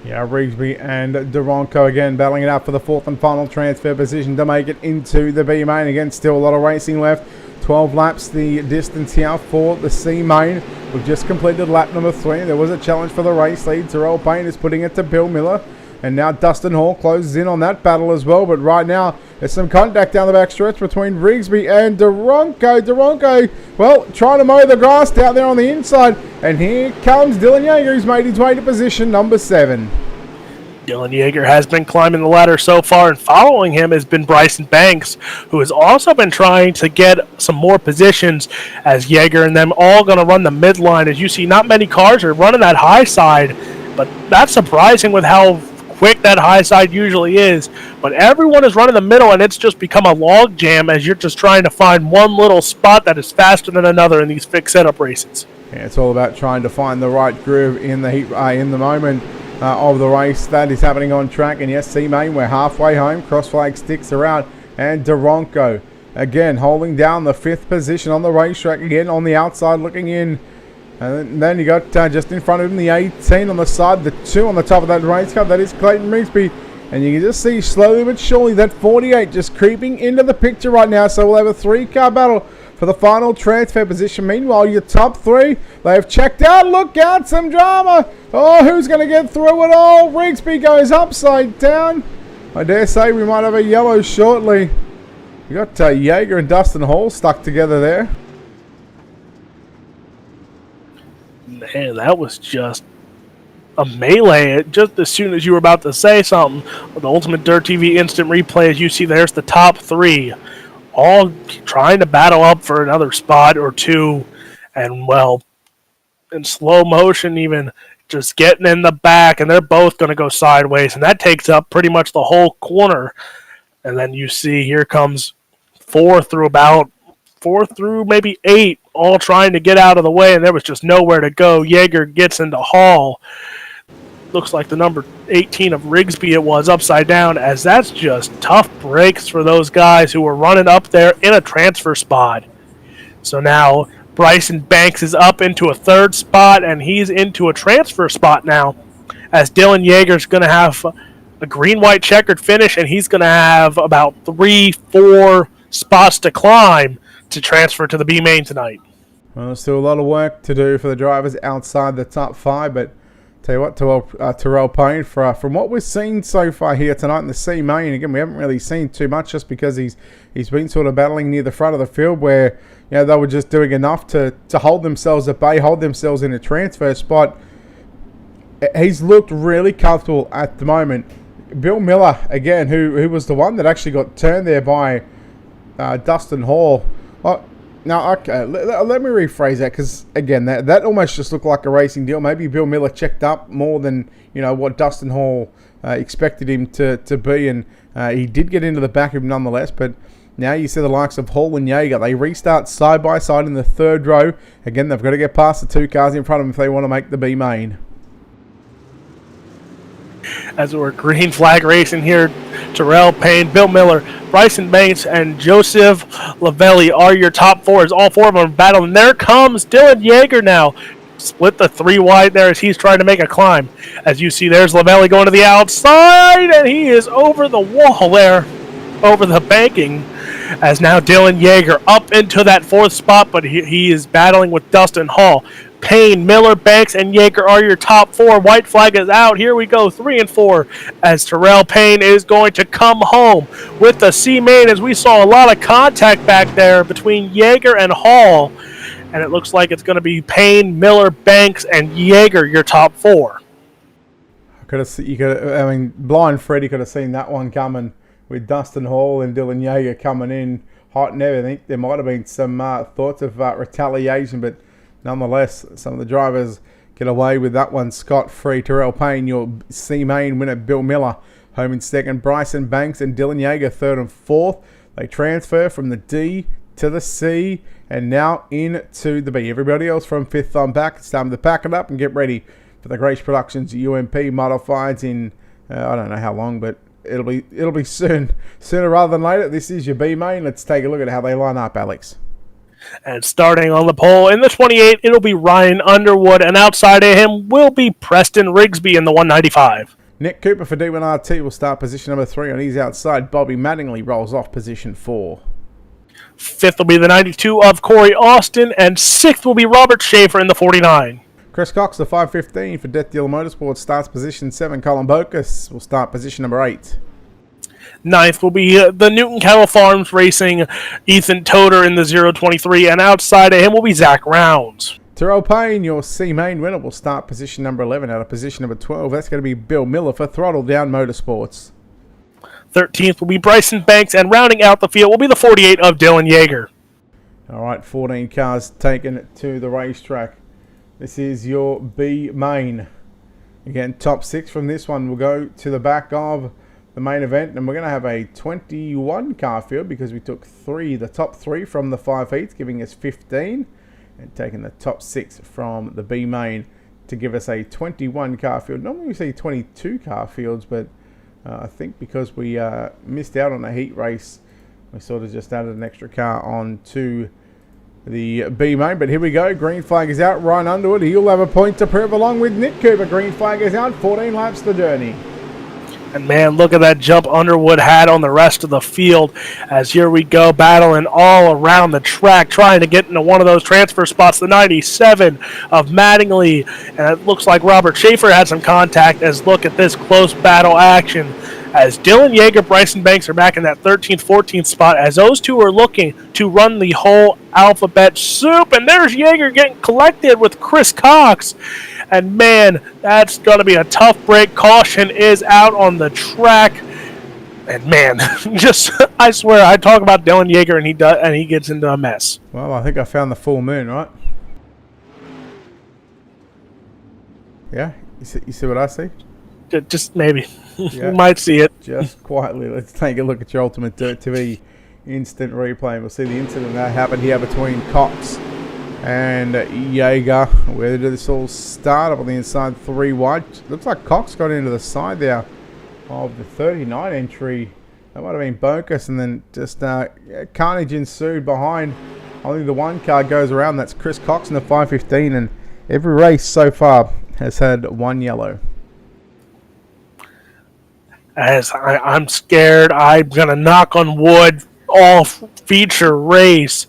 Yeah, Rigsby and Duronco again battling it out for the fourth and final transfer position to make it into the B main. Again, still a lot of racing left. 12 laps the distance here for the C main. We've just completed lap number 3. There was a challenge for the race lead. Terrell Payne is putting it to Bill Miller. And now Dustin Hall closes in on that battle as well. But right now, there's some contact down the back stretch between Rigsby and Duronco. Duronco, well, trying to mow the grass down there on the inside. And here comes Dylan Yeager, who's made his way to position number 7. Dylan Yeager has been climbing the ladder so far, and following him has been Bryson Banks, who has also been trying to get some more positions, as Yeager and them all going to run the midline. As you see, not many cars are running that high side, but that's surprising with how quick that high side usually is. But everyone is running the middle, and it's just become a log jam as you're just trying to find one little spot that is faster than another in these fixed setup races. Yeah, it's all about trying to find the right groove in the heat, in the moment of the race that is happening on track. And yes, C-Main, we're halfway home. Cross flag sticks are out, and Duronco again holding down the 5th position on the racetrack, again on the outside looking in. And then you got just in front of him the 18 on the side, the 2 on the top of that race car. That is Clayton Rigsby. And you can just see slowly but surely that 48 just creeping into the picture right now. So we'll have a 3-car battle for the final transfer position. Meanwhile, your top 3, they've checked out. Look out, some drama. Oh, who's going to get through it all? Rigsby goes upside down. I dare say we might have a yellow shortly. You got Yeager and Dustin Hall stuck together there. Man, that was just a melee. Just as soon as you were about to say something, the Ultimate Dirt TV instant replay, as you see, there's the top 3, all trying to battle up for another spot or two. And, well, in slow motion even, just getting in the back, and they're both going to go sideways, and that takes up pretty much the whole corner. And then you see here comes four through maybe eight, all trying to get out of the way, and there was just nowhere to go. Yeager gets into Hall. Looks like the number 18 of Rigsby it was, upside down, as that's just tough breaks for those guys who were running up there in a transfer spot. So now Bryson Banks is up into a third spot, and he's into a transfer spot now, as Dylan Yeager's going to have a green-white checkered finish, and he's going to have about 3-4 spots to climb to transfer to the B main tonight. Well, there's still a lot of work to do for the drivers outside the top five, but tell you what, Terrell Payne, from what we've seen so far here tonight in the C main, again, we haven't really seen too much just because he's been sort of battling near the front of the field where they were just doing enough to hold themselves at bay, hold themselves in a transfer spot. He's looked really comfortable at the moment. Bill Miller, again, who was the one that actually got turned there by Dustin Hall. Now, okay, let me rephrase that, because, again, that almost just looked like a racing deal. Maybe Bill Miller checked up more than, what Dustin Hall expected him to be, and he did get into the back of him nonetheless, but now you see the likes of Hall and Yeager. They restart side by side in the third row. Again, they've got to get past the two cars in front of them if they want to make the B main. As we're green flag racing here, Terrell Payne, Bill Miller, Bryson Banks, and Joseph Lavelli are your top four, as all four of them are battling. And there comes Dylan Yeager now. Split the three wide there as he's trying to make a climb. As you see, there's Lavelli going to the outside, and he is over the wall there, over the banking, as now Dylan Yeager up into that fourth spot, but he is battling with Dustin Hall. Payne, Miller, Banks, and Yeager are your top four. White flag is out. Here we go, 3 and 4, as Terrell Payne is going to come home with the C main, as we saw a lot of contact back there between Yeager and Hall, and it looks like it's going to be Payne, Miller, Banks, and Yeager your top four. Blind Freddy could have seen that one coming with Dustin Hall and Dylan Yeager coming in hot and everything. There might have been some thoughts of retaliation, but nonetheless, some of the drivers get away with that one scot-free. Terrell Payne, your C main winner. Bill Miller, home in second. Bryson Banks and Dylan Yeager, third and fourth. They transfer from the D to the C and now into the B. Everybody else from fifth on back. It's time to pack it up and get ready for the Grace Productions UMP modifieds in, I don't know how long, but it'll be sooner rather than later. This is your B main. Let's take a look at how they line up, Alex. And starting on the pole in the 28, it'll be Ryan Underwood, and outside of him will be Preston Rigsby in the 195. Nick Cooper for D1RT will start position number 3 on his outside. Bobby Mattingly rolls off position 4. Fifth will be the 92 of Corey Austin, and sixth will be Robert Schaefer in the 49. Chris Cox, the 515 for Death Dealer Motorsports, starts position 7. Colin Bocas will start position number 8. Ninth will be the Newton Cattle Farms Racing Ethan Toder in the 023, and outside of him will be Zach Rounds. Terrell Payne, your C main winner, will start position number 11 out of position number 12. That's going to be Bill Miller for Throttle Down Motorsports. 13th will be Bryson Banks, and rounding out the field will be the 48 of Dylan Yeager. All right, 14 cars taken to the racetrack. This is your B main. Again, top 6 from this one will go to the back of the main event, and we're going to have a 21 car field because we took the top 3 from the 5 heats, giving us 15, and taking the top 6 from the B main to give us a 21 car field. Normally we see 22 car fields, but I think because we missed out on a heat race, we sort of just added an extra car on to the B main. But here we go, green flag is out. Ryan Underwood, he'll have a point to prove along with Nick Cooper. Green flag is out, 14 laps the journey. And man, look at that jump Underwood had on the rest of the field, as here we go, battling all around the track, trying to get into one of those transfer spots, the 97 of Mattingly. And it looks like Robert Schaefer had some contact, as look at this close battle action, as Dylan Yeager, Bryson Banks are back in that 13th, 14th spot, as those two are looking to run the whole alphabet soup. And there's Yeager getting collected with Chris Cox. And man, that's going to be a tough break. Caution is out on the track. And man, I swear, I talk about Dylan Yeager and he gets into a mess. Well, I think I found the full moon, right? Yeah, you see what I see? Just maybe. Yeah. You might see it. Just quietly, let's take a look at your Ultimate Dirt TV instant replay. And we'll see the incident that happened here between Cox and Jaeger. Where did this all start? Up on the inside, 3 wide. Looks like Cox got into the side there of the 39 entry. That might have been Bocus, and then just carnage ensued behind. Only the one car goes around. That's Chris Cox in the 515, and every race so far has had 1 yellow. As I'm scared, I'm going to knock on wood all feature race.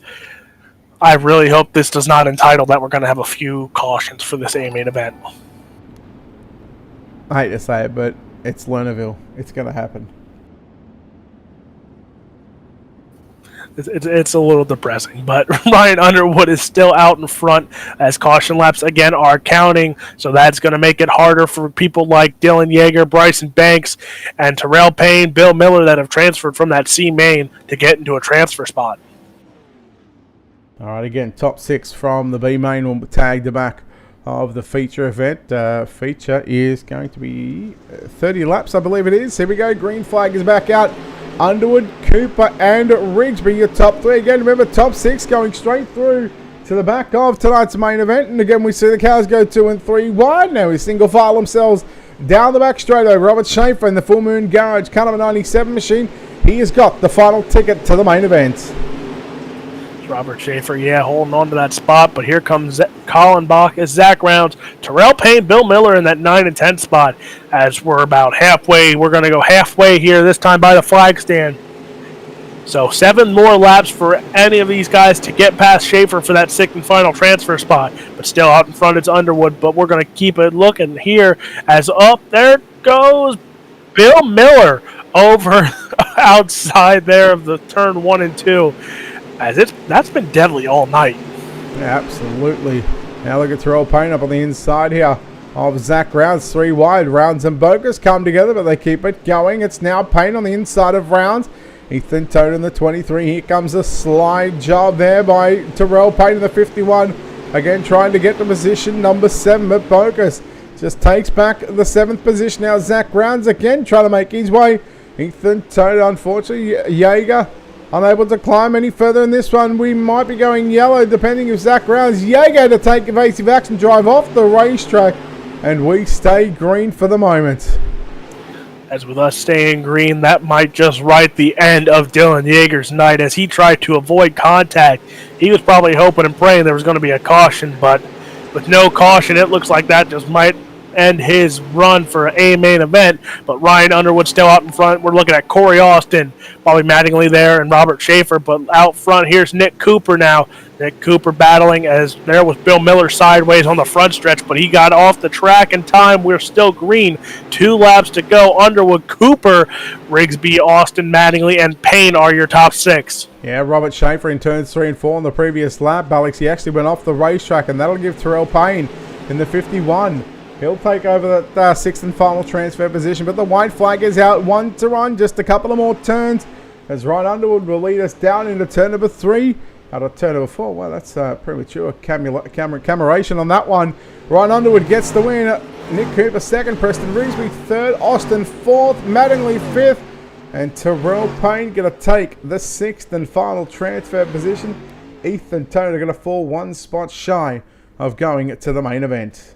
I really hope this does not entitle that we're going to have a few cautions for this A-main event. I hate to say it, but it's Lernerville. It's going to happen. It's a little depressing, but Ryan Underwood is still out in front as caution laps again are counting, so that's going to make it harder for people like Dylan Yeager, Bryson Banks, and Terrell Payne, Bill Miller that have transferred from that C main to get into a transfer spot. All right, again, top 6 from the B main will tag the back of the feature event. Feature is going to be 30 laps, I believe it is. Here we go. Green flag is back out. Underwood, Cooper, and Rigsby, your top 3. Again, remember, top 6 going straight through to the back of tonight's main event. And again, we see the cars go 2 and 3 wide. Now we single file themselves down the back straight over. Robert Schaefer in the Full Moon Garage, car number 97 machine. He has got the final ticket to the main event. Robert Schaefer, holding on to that spot, but here comes Colin Bach as Zach Rounds, Terrell Payne, Bill Miller in that 9 and 10 spot as we're about halfway. We're going to go halfway here, this time by the flag stand. So 7 more laps for any of these guys to get past Schaefer for that 6th and final transfer spot, but still out in front it's Underwood, but we're going to keep it looking here as up there goes Bill Miller over outside there of the turn 1 and 2. That's been deadly all night. Yeah, absolutely. Now look at Terrell Payne up on the inside here of Zach Rounds. 3 wide. Rounds and Bogus come together, but they keep it going. It's now Payne on the inside of Rounds. Ethan Toad in the 23. Here comes a slide job there by Terrell Payne in the 51. Again, trying to get to position number 7, but Bogus just takes back the 7th position. Now Zach Rounds again trying to make his way. Ethan Toad, unfortunately, Jaeger unable to climb any further in this one. We might be going yellow depending if Zach Rounds. Jaeger to take evasive action, drive off the racetrack, and we stay green for the moment. As with us staying green, that might just write the end of Dylan Yeager's night as he tried to avoid contact. He was probably hoping and praying there was going to be a caution, but with no caution, it looks like that just might end his run for a main event. But Ryan Underwood still out in front. We're looking at Corey Austin, Bobby Mattingly there, and Robert Schaefer. But out front, here's Nick Cooper now. Nick Cooper battling as there was Bill Miller sideways on the front stretch, but he got off the track in time. We're still green. 2 laps to go. Underwood, Cooper, Rigsby, Austin, Mattingly, and Payne are your top 6. Yeah, Robert Schaefer in turns 3 and 4 on the previous lap. Alex, he actually went off the racetrack, and that'll give Terrell Payne in the 51. He'll take over that 6th and final transfer position, but the white flag is out. 1 to run, just a couple of more turns as Ryan Underwood will lead us down into turn number 3. Out of turn number 4. Well, that's premature cameration on that one. Ryan Underwood gets the win. Nick Cooper 2nd, Preston Rigsby 3rd, Austin 4th, Mattingly 5th, and Terrell Payne going to take the 6th and final transfer position. Ethan Toner going to fall 1 spot shy of going to the main event.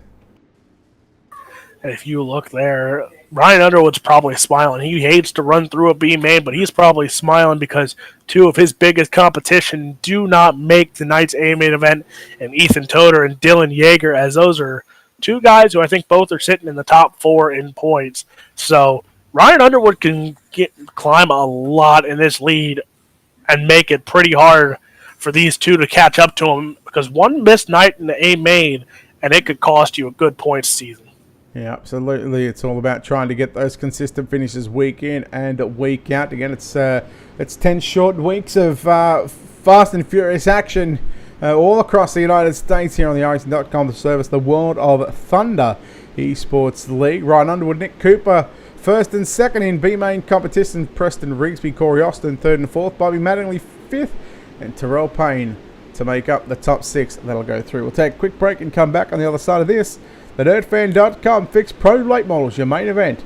And if you look there, Ryan Underwood's probably smiling. He hates to run through a B main, but he's probably smiling because 2 of his biggest competition do not make tonight's A main event, and Ethan Toder and Dylan Yeager, as those are 2 guys who I think both are sitting in the top 4 in points. So Ryan Underwood can climb a lot in this lead and make it pretty hard for these 2 to catch up to him, because 1 missed night in the A main, and it could cost you a good points season. Yeah, absolutely. It's all about trying to get those consistent finishes week in and week out. Again, it's 10 short weeks of fast and furious action all across the United States here on the iRacing.com, the service, the World of Thunder Esports League. Ryan Underwood, Nick Cooper, 1st and 2nd in B-main competition. Preston Rigsby, Corey Austin, 3rd and 4th. Bobby Mattingly, 5th. And Terrell Payne to make up the top 6. That'll go through. We'll take a quick break and come back on the other side of this. TheDirtFan.com Fixed Pro Late Models, your main event.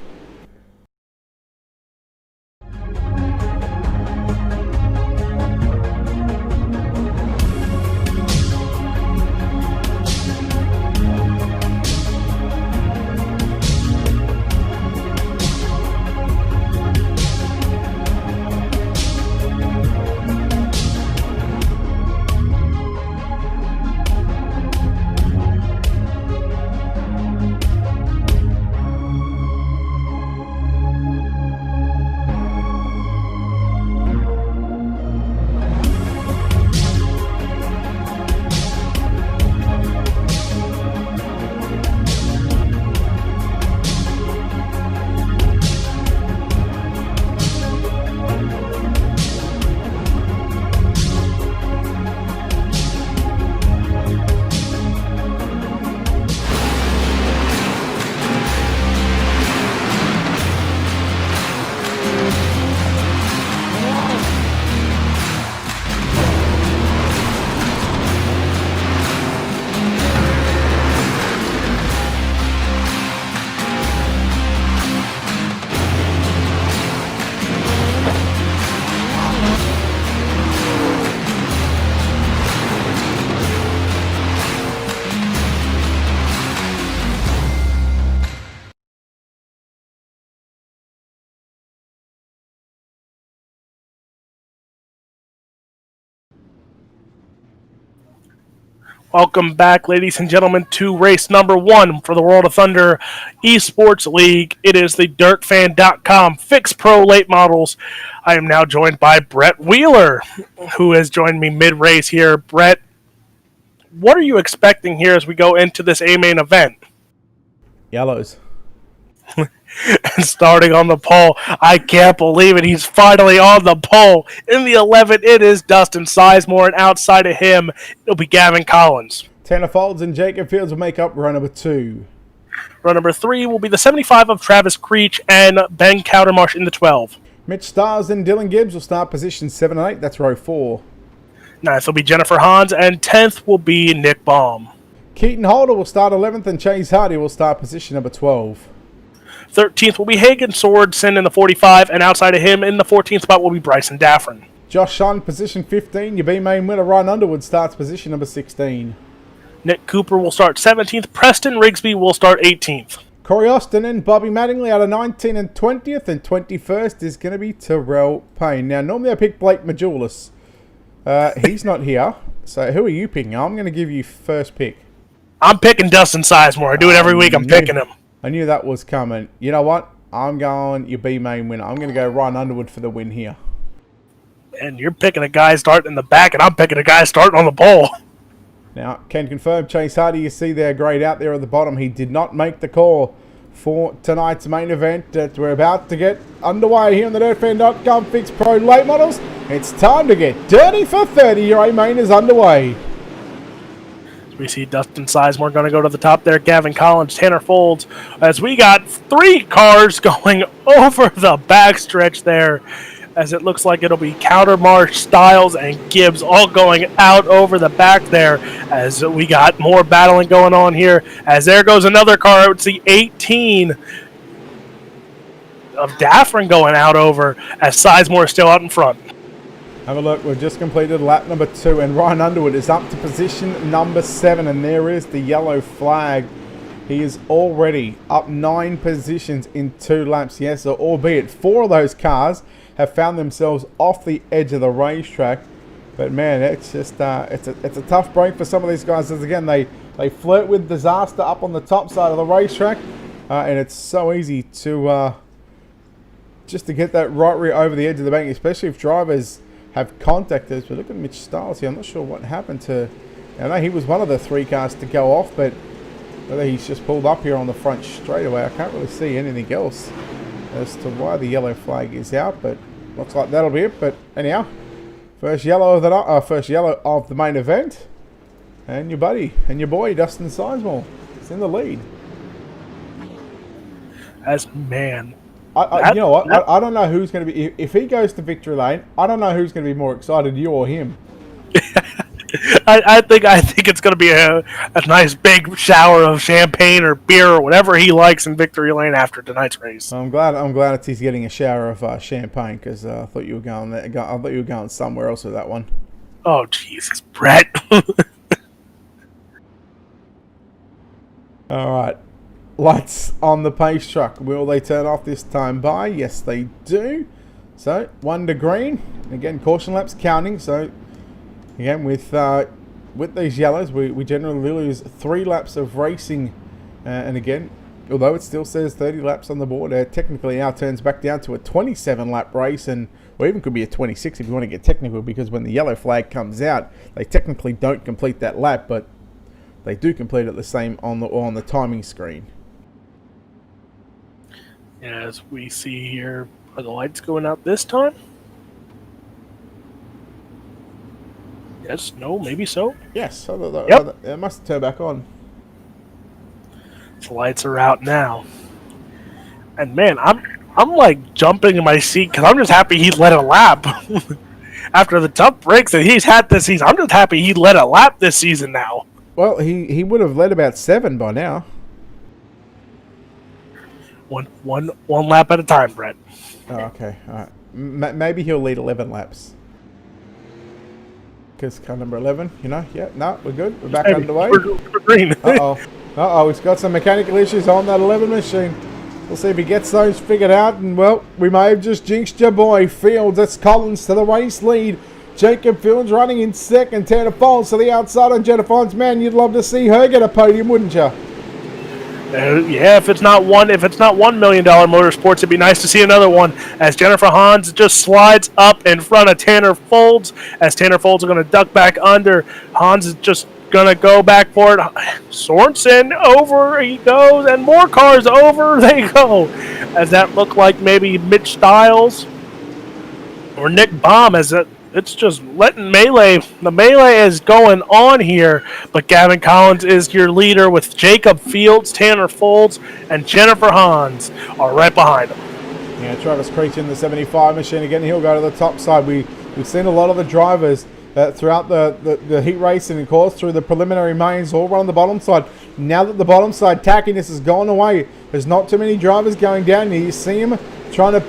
Welcome back, ladies and gentlemen, to race number 1 for the World of Thunder Esports League. It is the DirtFan.com Fixed Pro Late Models. I am now joined by Brett Wheeler, who has joined me mid-race here. Brett, what are you expecting here as we go into this A-main event? Yellows. And starting on the pole, I can't believe it. He's finally on the pole. In the 11, it is Dustin Sizemore, and outside of him, it'll be Gavin Collins. Tanner Folds and Jacob Fields will make up row number 2. Row number 3 will be the 75 of Travis Creech and Ben Cowdermarsh in the 12. Mitch Stars and Dylan Gibbs will start position 7 and 8. That's row 4. 9th will be Jennifer Hans, and 10th will be Nick Baum. Keaton Holder will start 11th, and Chase Hardy will start position number 12. 13th will be Hagen Swordson in the 45, and outside of him in the 14th spot will be Bryson Daffron. Josh Shun, position 15. Your B-main winner, Ryan Underwood, starts position number 16. Nick Cooper will start 17th. Preston Rigsby will start 18th. Corey Austin and Bobby Mattingly out of 19 and 20th, and 21st is going to be Terrell Payne. Now, normally I pick Blake Majulis. He's not here, so who are you picking? I'm going to give you first pick. I'm picking Dustin Sizemore. I do it every week. I'm picking him. I knew that was coming. You know what? I'm going your B-main winner. I'm going to go Ryan Underwood for the win here. And you're picking a guy starting in the back, and I'm picking a guy starting on the pole. Now, can confirm Chase Hardy, you see there grayed out there at the bottom. He did not make the call for tonight's main event. We're about to get underway here on the DirtFan.com Fixed Pro Late Models. It's time to get dirty for 30. Your A-main is underway. We see Dustin Sizemore going to go to the top there. Gavin Collins, Tanner Folds, as we got 3 cars going over the backstretch there, as it looks like it'll be Cowdermarsh, Styles, and Gibbs all going out over the back there, as we got more battling going on here. As there goes another car, it's the 18 of Daffron going out over, as Sizemore is still out in front. Have a look, we've just completed lap number 2, and Ryan Underwood is up to position number 7, and there is the yellow flag. He is already up 9 positions in 2 laps. Yes, so albeit 4 of those cars have found themselves off the edge of the racetrack. But man, it's just it's a tough break for some of these guys, as again they flirt with disaster up on the top side of the racetrack, and it's so easy to just to get that right rear over the edge of the bank, especially if drivers have contacted us. But look at Mitch Styles here. I'm not sure what happened to... I know he was one of the 3 cars to go off, but whether he's just pulled up here on the front straightaway, I can't really see anything else as to why the yellow flag is out, but looks like that'll be it. But anyhow, first yellow of the main event, and your buddy and your boy Dustin Sizemore is in the lead. As man... you know what? I don't know who's going to be... If he goes to victory lane, I don't know who's going to be more excited, you or him. I think it's going to be a nice big shower of champagne or beer or whatever he likes in Victory Lane after tonight's race. I'm glad he's getting a shower of champagne, because I thought you were going there. I thought you were going somewhere else with that one. Oh Jesus, Brett. All right, lights on the pace truck. Will they turn off this time by? Yes, they do. So 1 to green. Again, caution laps counting. So again, with these yellows, we generally lose 3 laps of racing. And again, although it still says 30 laps on the board, technically now turns back down to a 27 lap race, and or even could be a 26 if you want to get technical, because when the yellow flag comes out, they technically don't complete that lap, but they do complete it the same on the timing screen. As we see here, are the lights going out this time? Yes, no, maybe so. Yes, Yep. It must turn back on. The lights are out now. And man, I'm like jumping in my seat because I'm just happy he led a lap. After the tough breaks that he's had this season, I'm just happy he led a lap this season now. Well, he would have led about 7 by now. One lap at a time, Brett. Oh, okay. All right. Maybe he'll lead 11 laps. Because car number 11, yeah, no, we're good. We're back underway. We're green. Uh-oh, he's got some mechanical issues on that 11 machine. We'll see if he gets those figured out. And, well, we may have just jinxed your boy. Fields, that's Collins to the race lead. Jacob Fields running in second. Tanner Falls to the outside on Jennifer Hines. Man, you'd love to see her get a podium, wouldn't you? Yeah, if it's not $1 million motorsports, it'd be nice to see another one. As Jennifer Hans just slides up in front of Tanner Folds, as Tanner Folds are going to duck back under. Hans is just going to go back for it. Sorensen over he goes, and more cars over they go. As that looked like maybe Mitch Stiles or Nick Baum, as it's just letting melee. The melee is going on here, but Gavin Collins is your leader with Jacob Fields, Tanner Folds, and Jennifer Hans are right behind him. Yeah, Travis Creech in the 75 machine again. He'll go to the top side. We've seen a lot of the drivers throughout the heat race and, of course, through the preliminary mains all run on the bottom side. Now that the bottom side tackiness has gone away, there's not too many drivers going down here. You see him trying to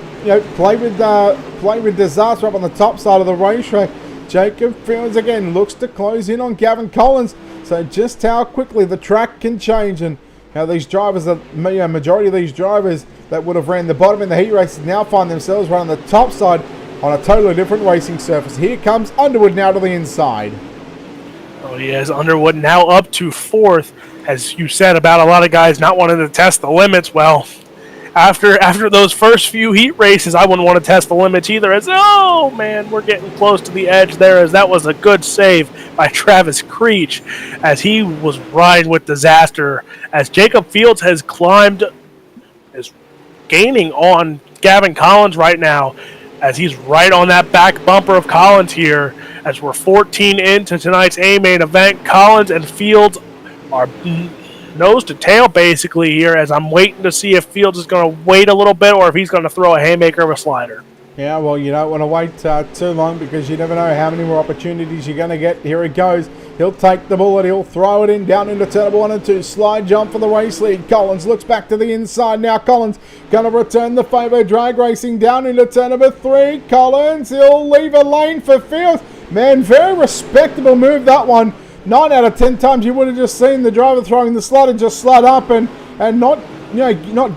play with disaster up on the top side of the racetrack. Jacob Fields again looks to close in on Gavin Collins. So just how quickly the track can change, and how these drivers, majority of these drivers that would have ran the bottom in the heat races now find themselves running the top side on a totally different racing surface. Here comes Underwood now to the inside. Oh yes, Underwood now up to 4th. As you said about a lot of guys not wanting to test the limits, well, after those first few heat races, I wouldn't want to test the limits either. As, oh man, we're getting close to the edge there, as that was a good save by Travis Creech, as he was riding with disaster. As Jacob Fields has is gaining on Gavin Collins right now, as he's right on that back bumper of Collins here. As we're 14 into tonight's A-main event, Collins and Fields are nose to tail basically here, as I'm waiting to see if Fields is going to wait a little bit or if he's going to throw a haymaker or a slider. Yeah, well, you don't want to wait too long, because you never know how many more opportunities you're going to get. Here he goes. He'll take the bullet. He'll throw it in down into turn 1 and 2. Slide jump for the race lead. Collins looks back to the inside. Now Collins going to return the favour. Drag racing down into turn number 3. Collins, he'll leave a lane for Fields. Man, very respectable move, that one. 9 out of 10 times you would have just seen the driver throwing the slide and just slide up and not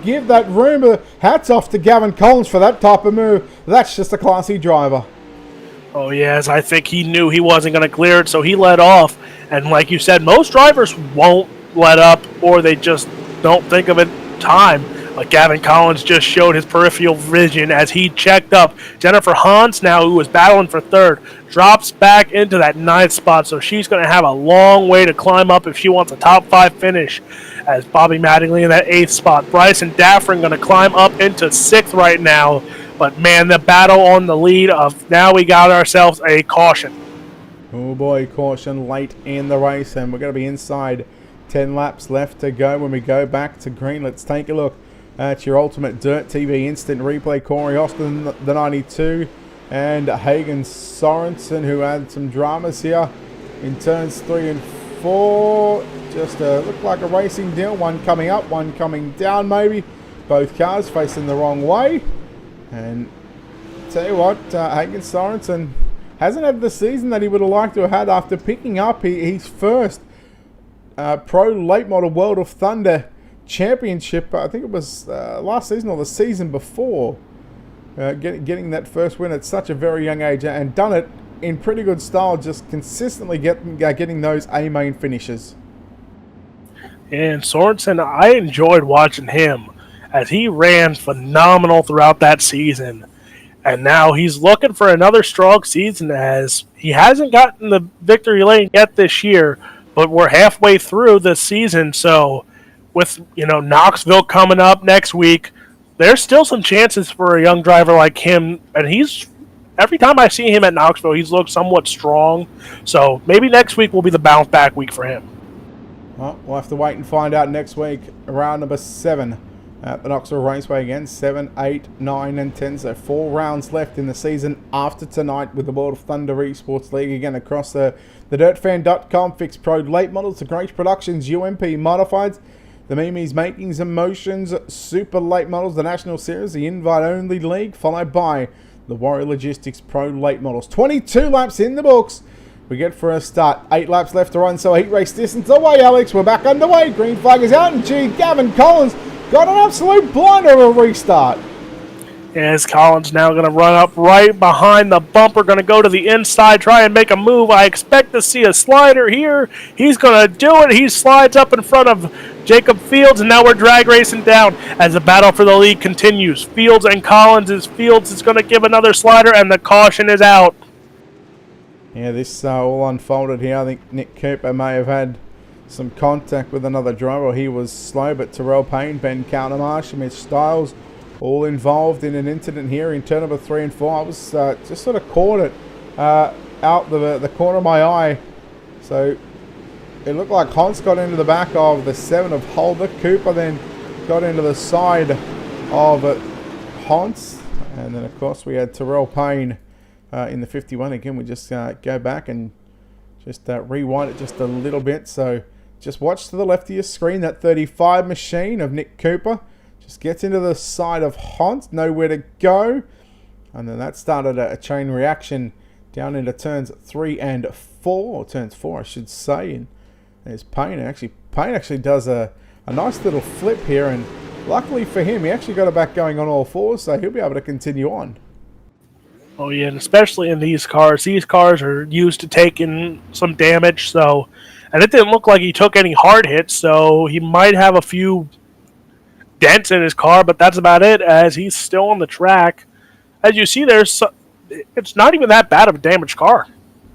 give that room. Hats off to Gavin Collins for that type of move. That's just a classy driver. Oh yes, I think he knew he wasn't going to clear it, so he let off. And like you said, most drivers won't let up, or they just don't think of it time. But Gavin Collins just showed his peripheral vision as he checked up. Jennifer Hans now, who was battling for 3rd, drops back into that 9th spot, so she's going to have a long way to climb up if she wants a top 5 finish. As Bobby Mattingly in that 8th spot. Bryson Daffrin going to climb up into 6th right now. But man, the battle on the lead of now we got ourselves a caution. Oh boy, caution late in the race, and we're going to be inside 10 laps left to go when we go back to green. Let's take a look at your Ultimate Dirt TV instant replay. Corey Austin, the 92, and Hagen Sorensen, who had some dramas here in turns 3 and 4. Just looked like a racing deal. One coming up, one coming down maybe. Both cars facing the wrong way. And tell you what, Hagen Sorensen hasn't had the season that he would have liked to have had after picking up his first Pro Late Model World of Thunder Championship. I think it was last season or the season before. Getting that first win at such a very young age, and done it in pretty good style, just consistently getting those A-main finishes. And Sorensen, I enjoyed watching him as he ran phenomenal throughout that season. And now he's looking for another strong season, as he hasn't gotten the victory lane yet this year, but we're halfway through the season. So with, Knoxville coming up next week, there's still some chances for a young driver like him. And every time I see him at Knoxville, he's looked somewhat strong. So maybe next week will be the bounce back week for him. Well, we'll have to wait and find out next week. Round number 7 at the Knoxville Raceway again. 7, 8, 9, and 10. So 4 rounds left in the season after tonight with the World of Thunder Esports League again across the dirtfan.com, Fixed Pro Late Models, the Great Productions, UMP Modifieds, the Mimi's Makings and Motions, Super Late Models, the National Series, the Invite Only League, followed by the Warrior Logistics Pro Late Models. 22 laps in the books. We get for a start. 8 laps left to run, so heat race distance away, Alex. We're back underway. Green flag is out, and Gavin Collins got an absolute blinder of a restart. As Collins now going to run up right behind the bumper, going to go to the inside, try and make a move. I expect to see a slider here. He's going to do it. He slides up in front of Jacob Fields, and now we're drag racing down as the battle for the lead continues. Fields and Collins. Fields is going to give another slider, and the caution is out. Yeah, this all unfolded here. I think Nick Cooper may have had some contact with another driver. He was slow, but Terrell Payne, Ben Countermarsh, Mitch Stiles, all involved in an incident here in turn number 3 and 4. I was just sort of caught it out the corner of my eye. So it looked like Hans got into the back of the 7 of Holder. Cooper then got into the side of Hans. And then, of course, we had Terrell Payne in the 51. Again, we just go back and just rewind it just a little bit. So just watch to the left of your screen. That 35 machine of Nick Cooper just gets into the side of Hans. Nowhere to go. And then that started a chain reaction down into turns 3 and 4. Or turns 4, I should say. And there's Payne. Payne actually does a nice little flip here. And luckily for him, he actually got it back going on all fours. So he'll be able to continue on. Oh, yeah, and especially in these cars. These cars are used to taking some damage, and it didn't look like he took any hard hits, so he might have a few dents in his car, but that's about it, as he's still on the track. As you see, it's not even that bad of a damaged car.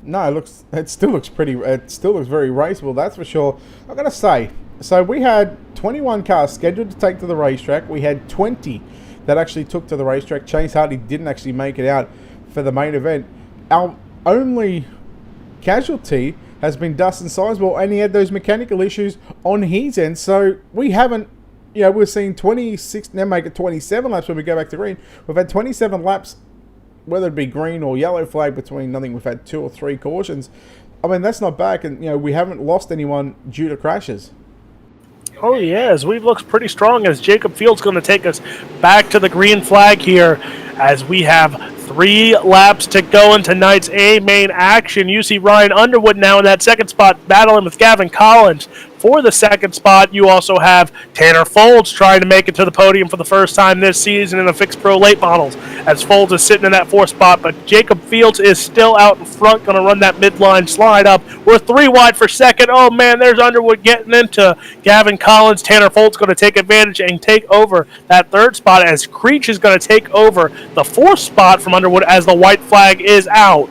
No, it still looks very raceable, that's for sure. I'm going to say, so we had 21 cars scheduled to take to the racetrack. We had 20 that actually took to the racetrack. Chase Hardy didn't actually make it out for the main event. Our only casualty has been Dustin Sizemore, and he had those mechanical issues on his end. So we haven't, we're seeing 26, now make it 27 laps when we go back to green. We've had 27 laps, whether it be green or yellow flag between, I think we've had 2 or 3 cautions. I mean, that's not bad, and we haven't lost anyone due to crashes. Oh, yes, we've looked pretty strong, as Jacob Fields going to take us back to the green flag here, as we have 3 laps to go in tonight's A-main action. You see Ryan Underwood now in that second spot, battling with Gavin Collins for the second spot. You also have Tanner Folds trying to make it to the podium for the first time this season in the Fixed Pro Late Models, as Folds is sitting in that 4th spot, but Jacob Fields is still out in front, going to run that midline slide up. We're 3 wide for second. Oh, man, there's Underwood getting into Gavin Collins. Tanner Folds going to take advantage and take over that 3rd spot, as Creech is going to take over the 4th spot from Underwood as the white flag is out.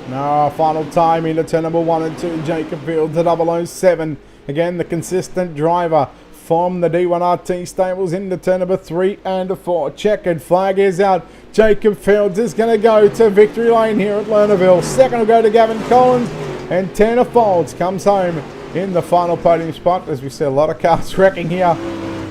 Now, final time into turn number 1 and 2. Jacob Fields at 007. Again, the consistent driver from the D1RT stables into turn number 3 and 4. Checkered flag is out. Jacob Fields is going to go to victory lane here at Lernerville. Second will go to Gavin Collins. And Tanner Folds comes home in the final podium spot. As we see, a lot of cars wrecking here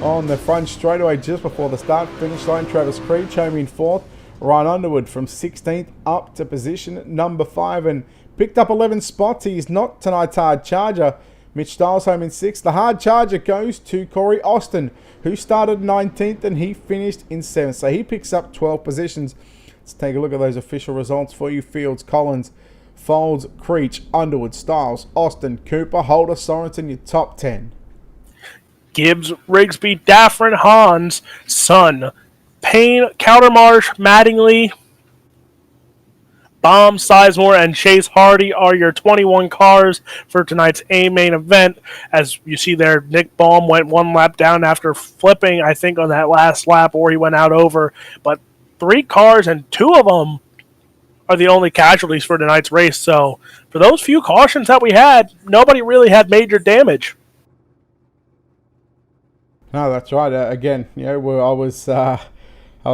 on the front straightaway just before the start finish line. Travis Creech home in 4th. Ryan Underwood from 16th up to position number 5, and Picked up 11 spots. He's not tonight's hard charger. Mitch Stiles home in 6th. The hard charger goes to Corey Austin, who started 19th and he finished in 7th. So he picks up 12 positions. Let's take a look at those official results for you. Fields, Collins, Folds, Creech, Underwood, Stiles, Austin, Cooper, Holder, Sorensen, your top 10. Gibbs, Rigsby, Daffrin, Hans, Sun, Payne, Countermarsh, Mattingly, Baum, Sizemore, and Chase Hardy are your 21 cars for tonight's A main event. As you see there, Nick Baum went one lap down after flipping, I think, on that last lap, or he went out over. But 3 cars, and 2 of them are the only casualties for tonight's race. So for those few cautions that we had, nobody really had major damage. No, that's right. Again, I was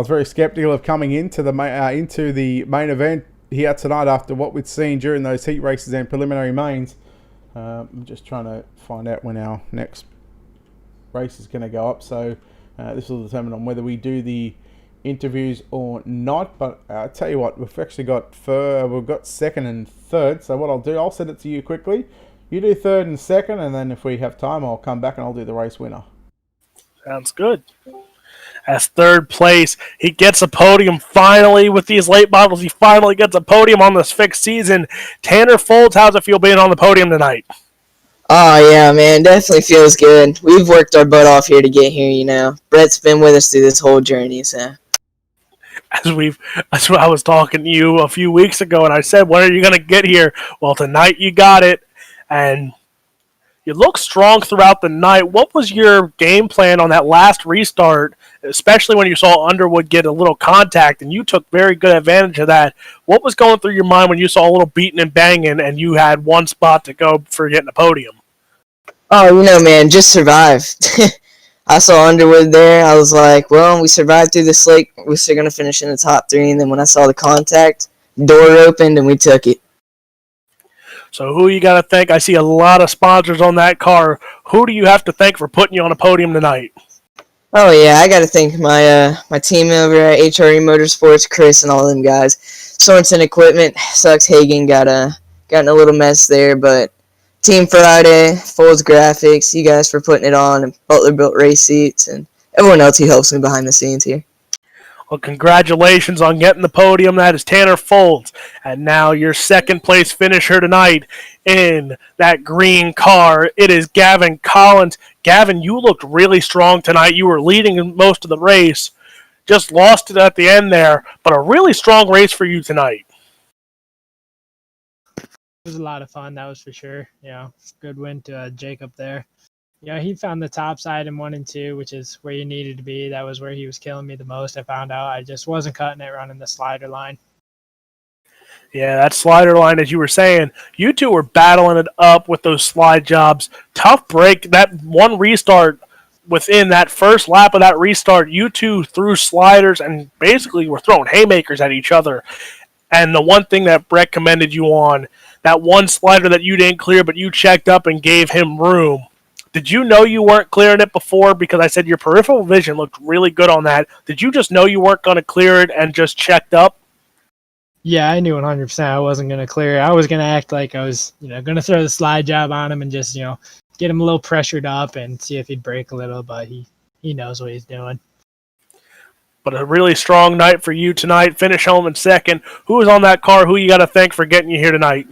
very skeptical of coming into the main event here tonight after what we'd seen during those heat races and preliminary mains. I'm just trying to find out when our next race is going to go up. So this will determine on whether we do the interviews or not. But I'll tell you what, we've actually got we've got 2nd and 3rd. So what I'll do, I'll send it to you quickly. You do 3rd and 2nd, and then if we have time, I'll come back and I'll do the race winner. Sounds good. As 3rd place, he gets a podium finally with these late models. He finally gets a podium on this fixed season. Tanner Folds, how's it feel being on the podium tonight? Oh, yeah, man. Definitely feels good. We've worked our butt off here to get here, you know. Brett's been with us through this whole journey, so. That's what I was talking to you a few weeks ago, and I said, when are you going to get here? Well, tonight you got it, and you look strong throughout the night. What was your game plan on that last restart, especially when you saw Underwood get a little contact, and you took very good advantage of that? What was going through your mind when you saw a little beating and banging, and you had one spot to go for getting a podium? Oh, you know, man, just survive. I saw Underwood there. I was like, well, we survived through the slate. We're still going to finish in the top 3, and then when I saw the contact, door opened, and we took it. So who you got to thank? I see a lot of sponsors on that car. Who do you have to thank for putting you on a podium tonight? Oh, yeah, I got to thank my team over at HRE Motorsports, Chris, and all them guys. Sorensen Equipment, sucks Hagen got in a little mess there, but Team Friday, Folds Graphics, you guys for putting it on, and Butler Built Race Seats, and everyone else who helps me behind the scenes here. Well, congratulations on getting the podium. That is Tanner Folds. And now your 2nd place finisher tonight in that green car. It is Gavin Collins. Gavin, you looked really strong tonight. You were leading most of the race. Just lost it at the end there, but a really strong race for you tonight. It was a lot of fun, that was for sure. Good win to Jacob there. He found the top side in 1 and 2, which is where you needed to be. That was where he was killing me the most. I found out I just wasn't cutting it running the slider line. Yeah, that slider line, as you were saying, you two were battling it up with those slide jobs. Tough break. That one restart, within that first lap of that restart, you two threw sliders and basically were throwing haymakers at each other. And the one thing that Brett commended you on, that one slider that you didn't clear, but you checked up and gave him room. Did you know you weren't clearing it before? Because I said your peripheral vision looked really good on that. Did you just know you weren't going to clear it and just checked up? Yeah, I knew 100% I wasn't going to clear it. I was going to act like I was, going to throw the slide job on him and just, get him a little pressured up and see if he'd break a little, but he knows what he's doing. But a really strong night for you tonight. Finish home in 2nd. Who was on that car? Who you got to thank for getting you here tonight?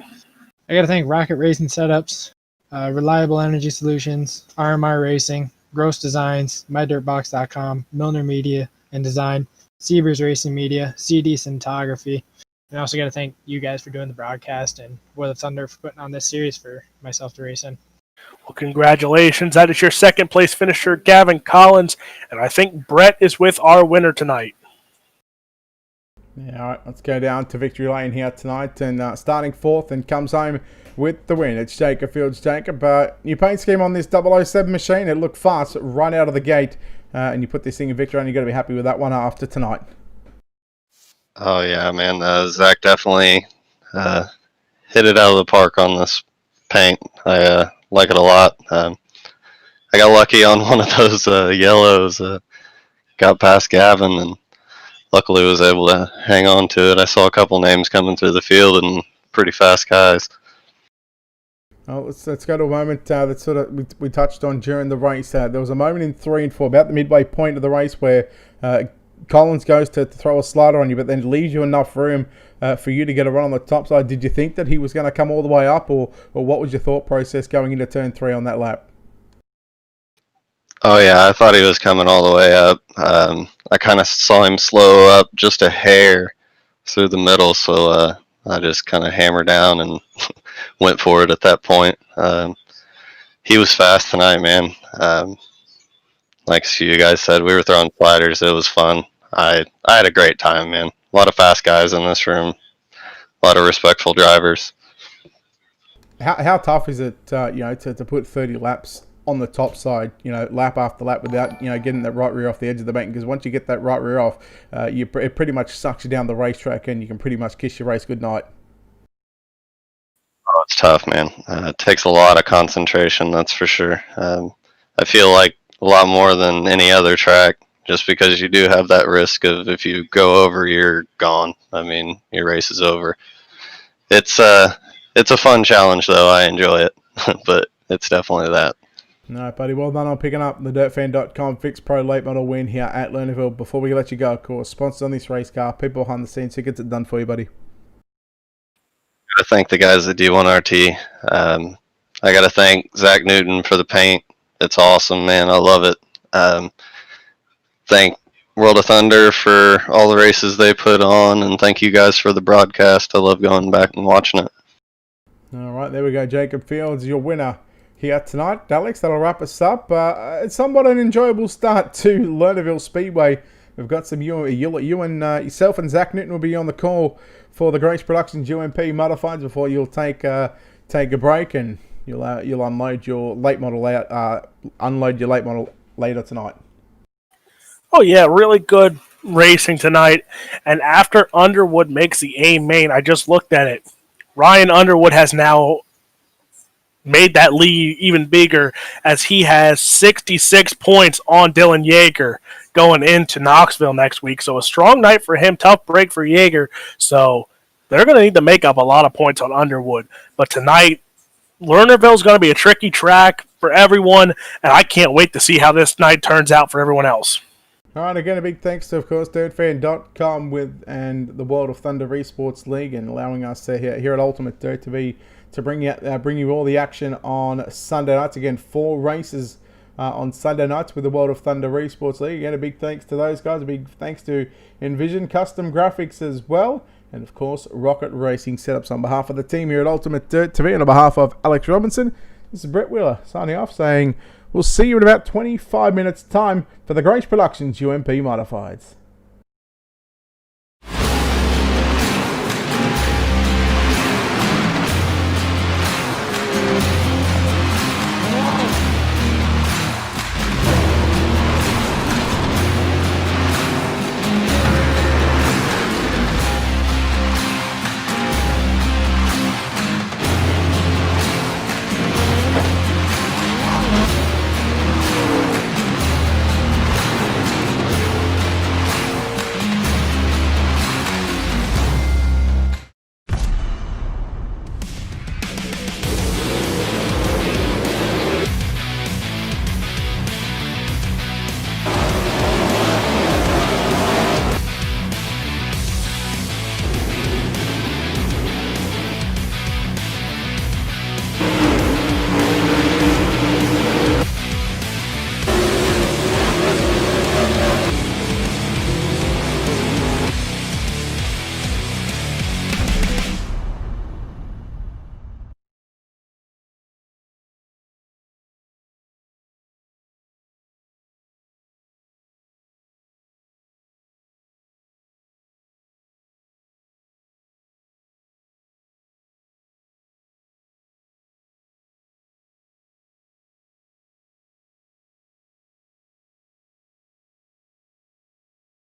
I got to thank Rocket Racing Setups, Reliable Energy Solutions, RMR Racing, Gross Designs, MyDirtBox.com, Milner Media and Design, Siebers Racing Media, CD Cinematography. And I also got to thank you guys for doing the broadcast and War of Thunder for putting on this series for myself to race in. Well, congratulations. That is your 2nd place finisher, Gavin Collins. And I think Brett is with our winner tonight. Yeah, all right, let's go down to victory lane here tonight. And starting 4th and comes home with the win. It's Jacob Fields. Jacob, new paint scheme on this 007 machine. It looked fast right out of the gate. And you put this thing in victory, and you've got to be happy with that one after tonight. Oh, yeah, man. Zach definitely hit it out of the park on this paint. I like it a lot. I got lucky on one of those yellows. Got past Gavin and luckily was able to hang on to it. I saw a couple names coming through the field and pretty fast guys. Well, let's go to a moment that sort of we touched on during the race. There was a moment in 3 and 4, about the midway point of the race, where Collins goes to throw a slider on you, but then leaves you enough room for you to get a run on the top side. Did you think that he was going to come all the way up, or what was your thought process going into turn 3 on that lap? Oh yeah, I thought he was coming all the way up. I kind of saw him slow up just a hair through the middle, so I just kind of hammered down and went for it at that point. He was fast tonight, man. Like you guys said, we were throwing sliders. It was fun. I had a great time, man. A lot of fast guys in this room. A lot of respectful drivers. How tough is it, to put 30 laps on the top side, lap after lap without, getting that right rear off the edge of the bank? Because once you get that right rear off, it pretty much sucks you down the racetrack, and you can pretty much kiss your race goodnight. Oh, it's tough, man. It takes a lot of concentration, that's for sure. I feel like a lot more than any other track, just because you do have that risk of, if you go over, you're gone. I mean, your race is over. It's a fun challenge, though. I enjoy it, but it's definitely that. All right, buddy. Well done on picking up the DirtFan.com Fixed Pro Late Model win here at Lernerville. Before we let you go, of course, sponsors on this race car, people behind the scenes who gets it done for you, buddy. I thank the guys at D1RT. I got to thank Zach Newton for the paint. It's awesome, man. I love it. Thank World of Thunder for all the races they put on, and thank you guys for the broadcast. I love going back and watching it. All right, there we go. Jacob Fields, your winner here tonight. Alex, that'll wrap us up. It's somewhat an enjoyable start to Lernerville Speedway. We've got some you and yourself and Zach Newton will be on the call for the Grace Productions UMP Modifieds before you'll take a break, and you'll unload your late model later tonight. Oh yeah, really good racing tonight. And after Underwood makes the A main, I just looked at it. Ryan Underwood has now made that lead even bigger, as he has 66 points on Dylan Yeager going into Knoxville next week. So a strong night for him, tough break for Yeager. So they're going to need to make up a lot of points on Underwood. But tonight, Lernerville is going to be a tricky track for everyone, and I can't wait to see how this night turns out for everyone else. All right, again, a big thanks to, of course, DirtFan.com and the World of Thunder Esports League, and allowing us here at Ultimate Dirt to bring you all the action on Sunday nights. Again, 4 races on Sunday nights with the World of Thunder Esports League. Again, a big thanks to those guys. A big thanks to Envision Custom Graphics as well. And, of course, Rocket Racing Setups. On behalf of the team here at Ultimate Dirt TV, and on behalf of Alex Robinson, this is Brett Wheeler signing off, saying we'll see you in about 25 minutes' time for the Grace Productions UMP Modifieds.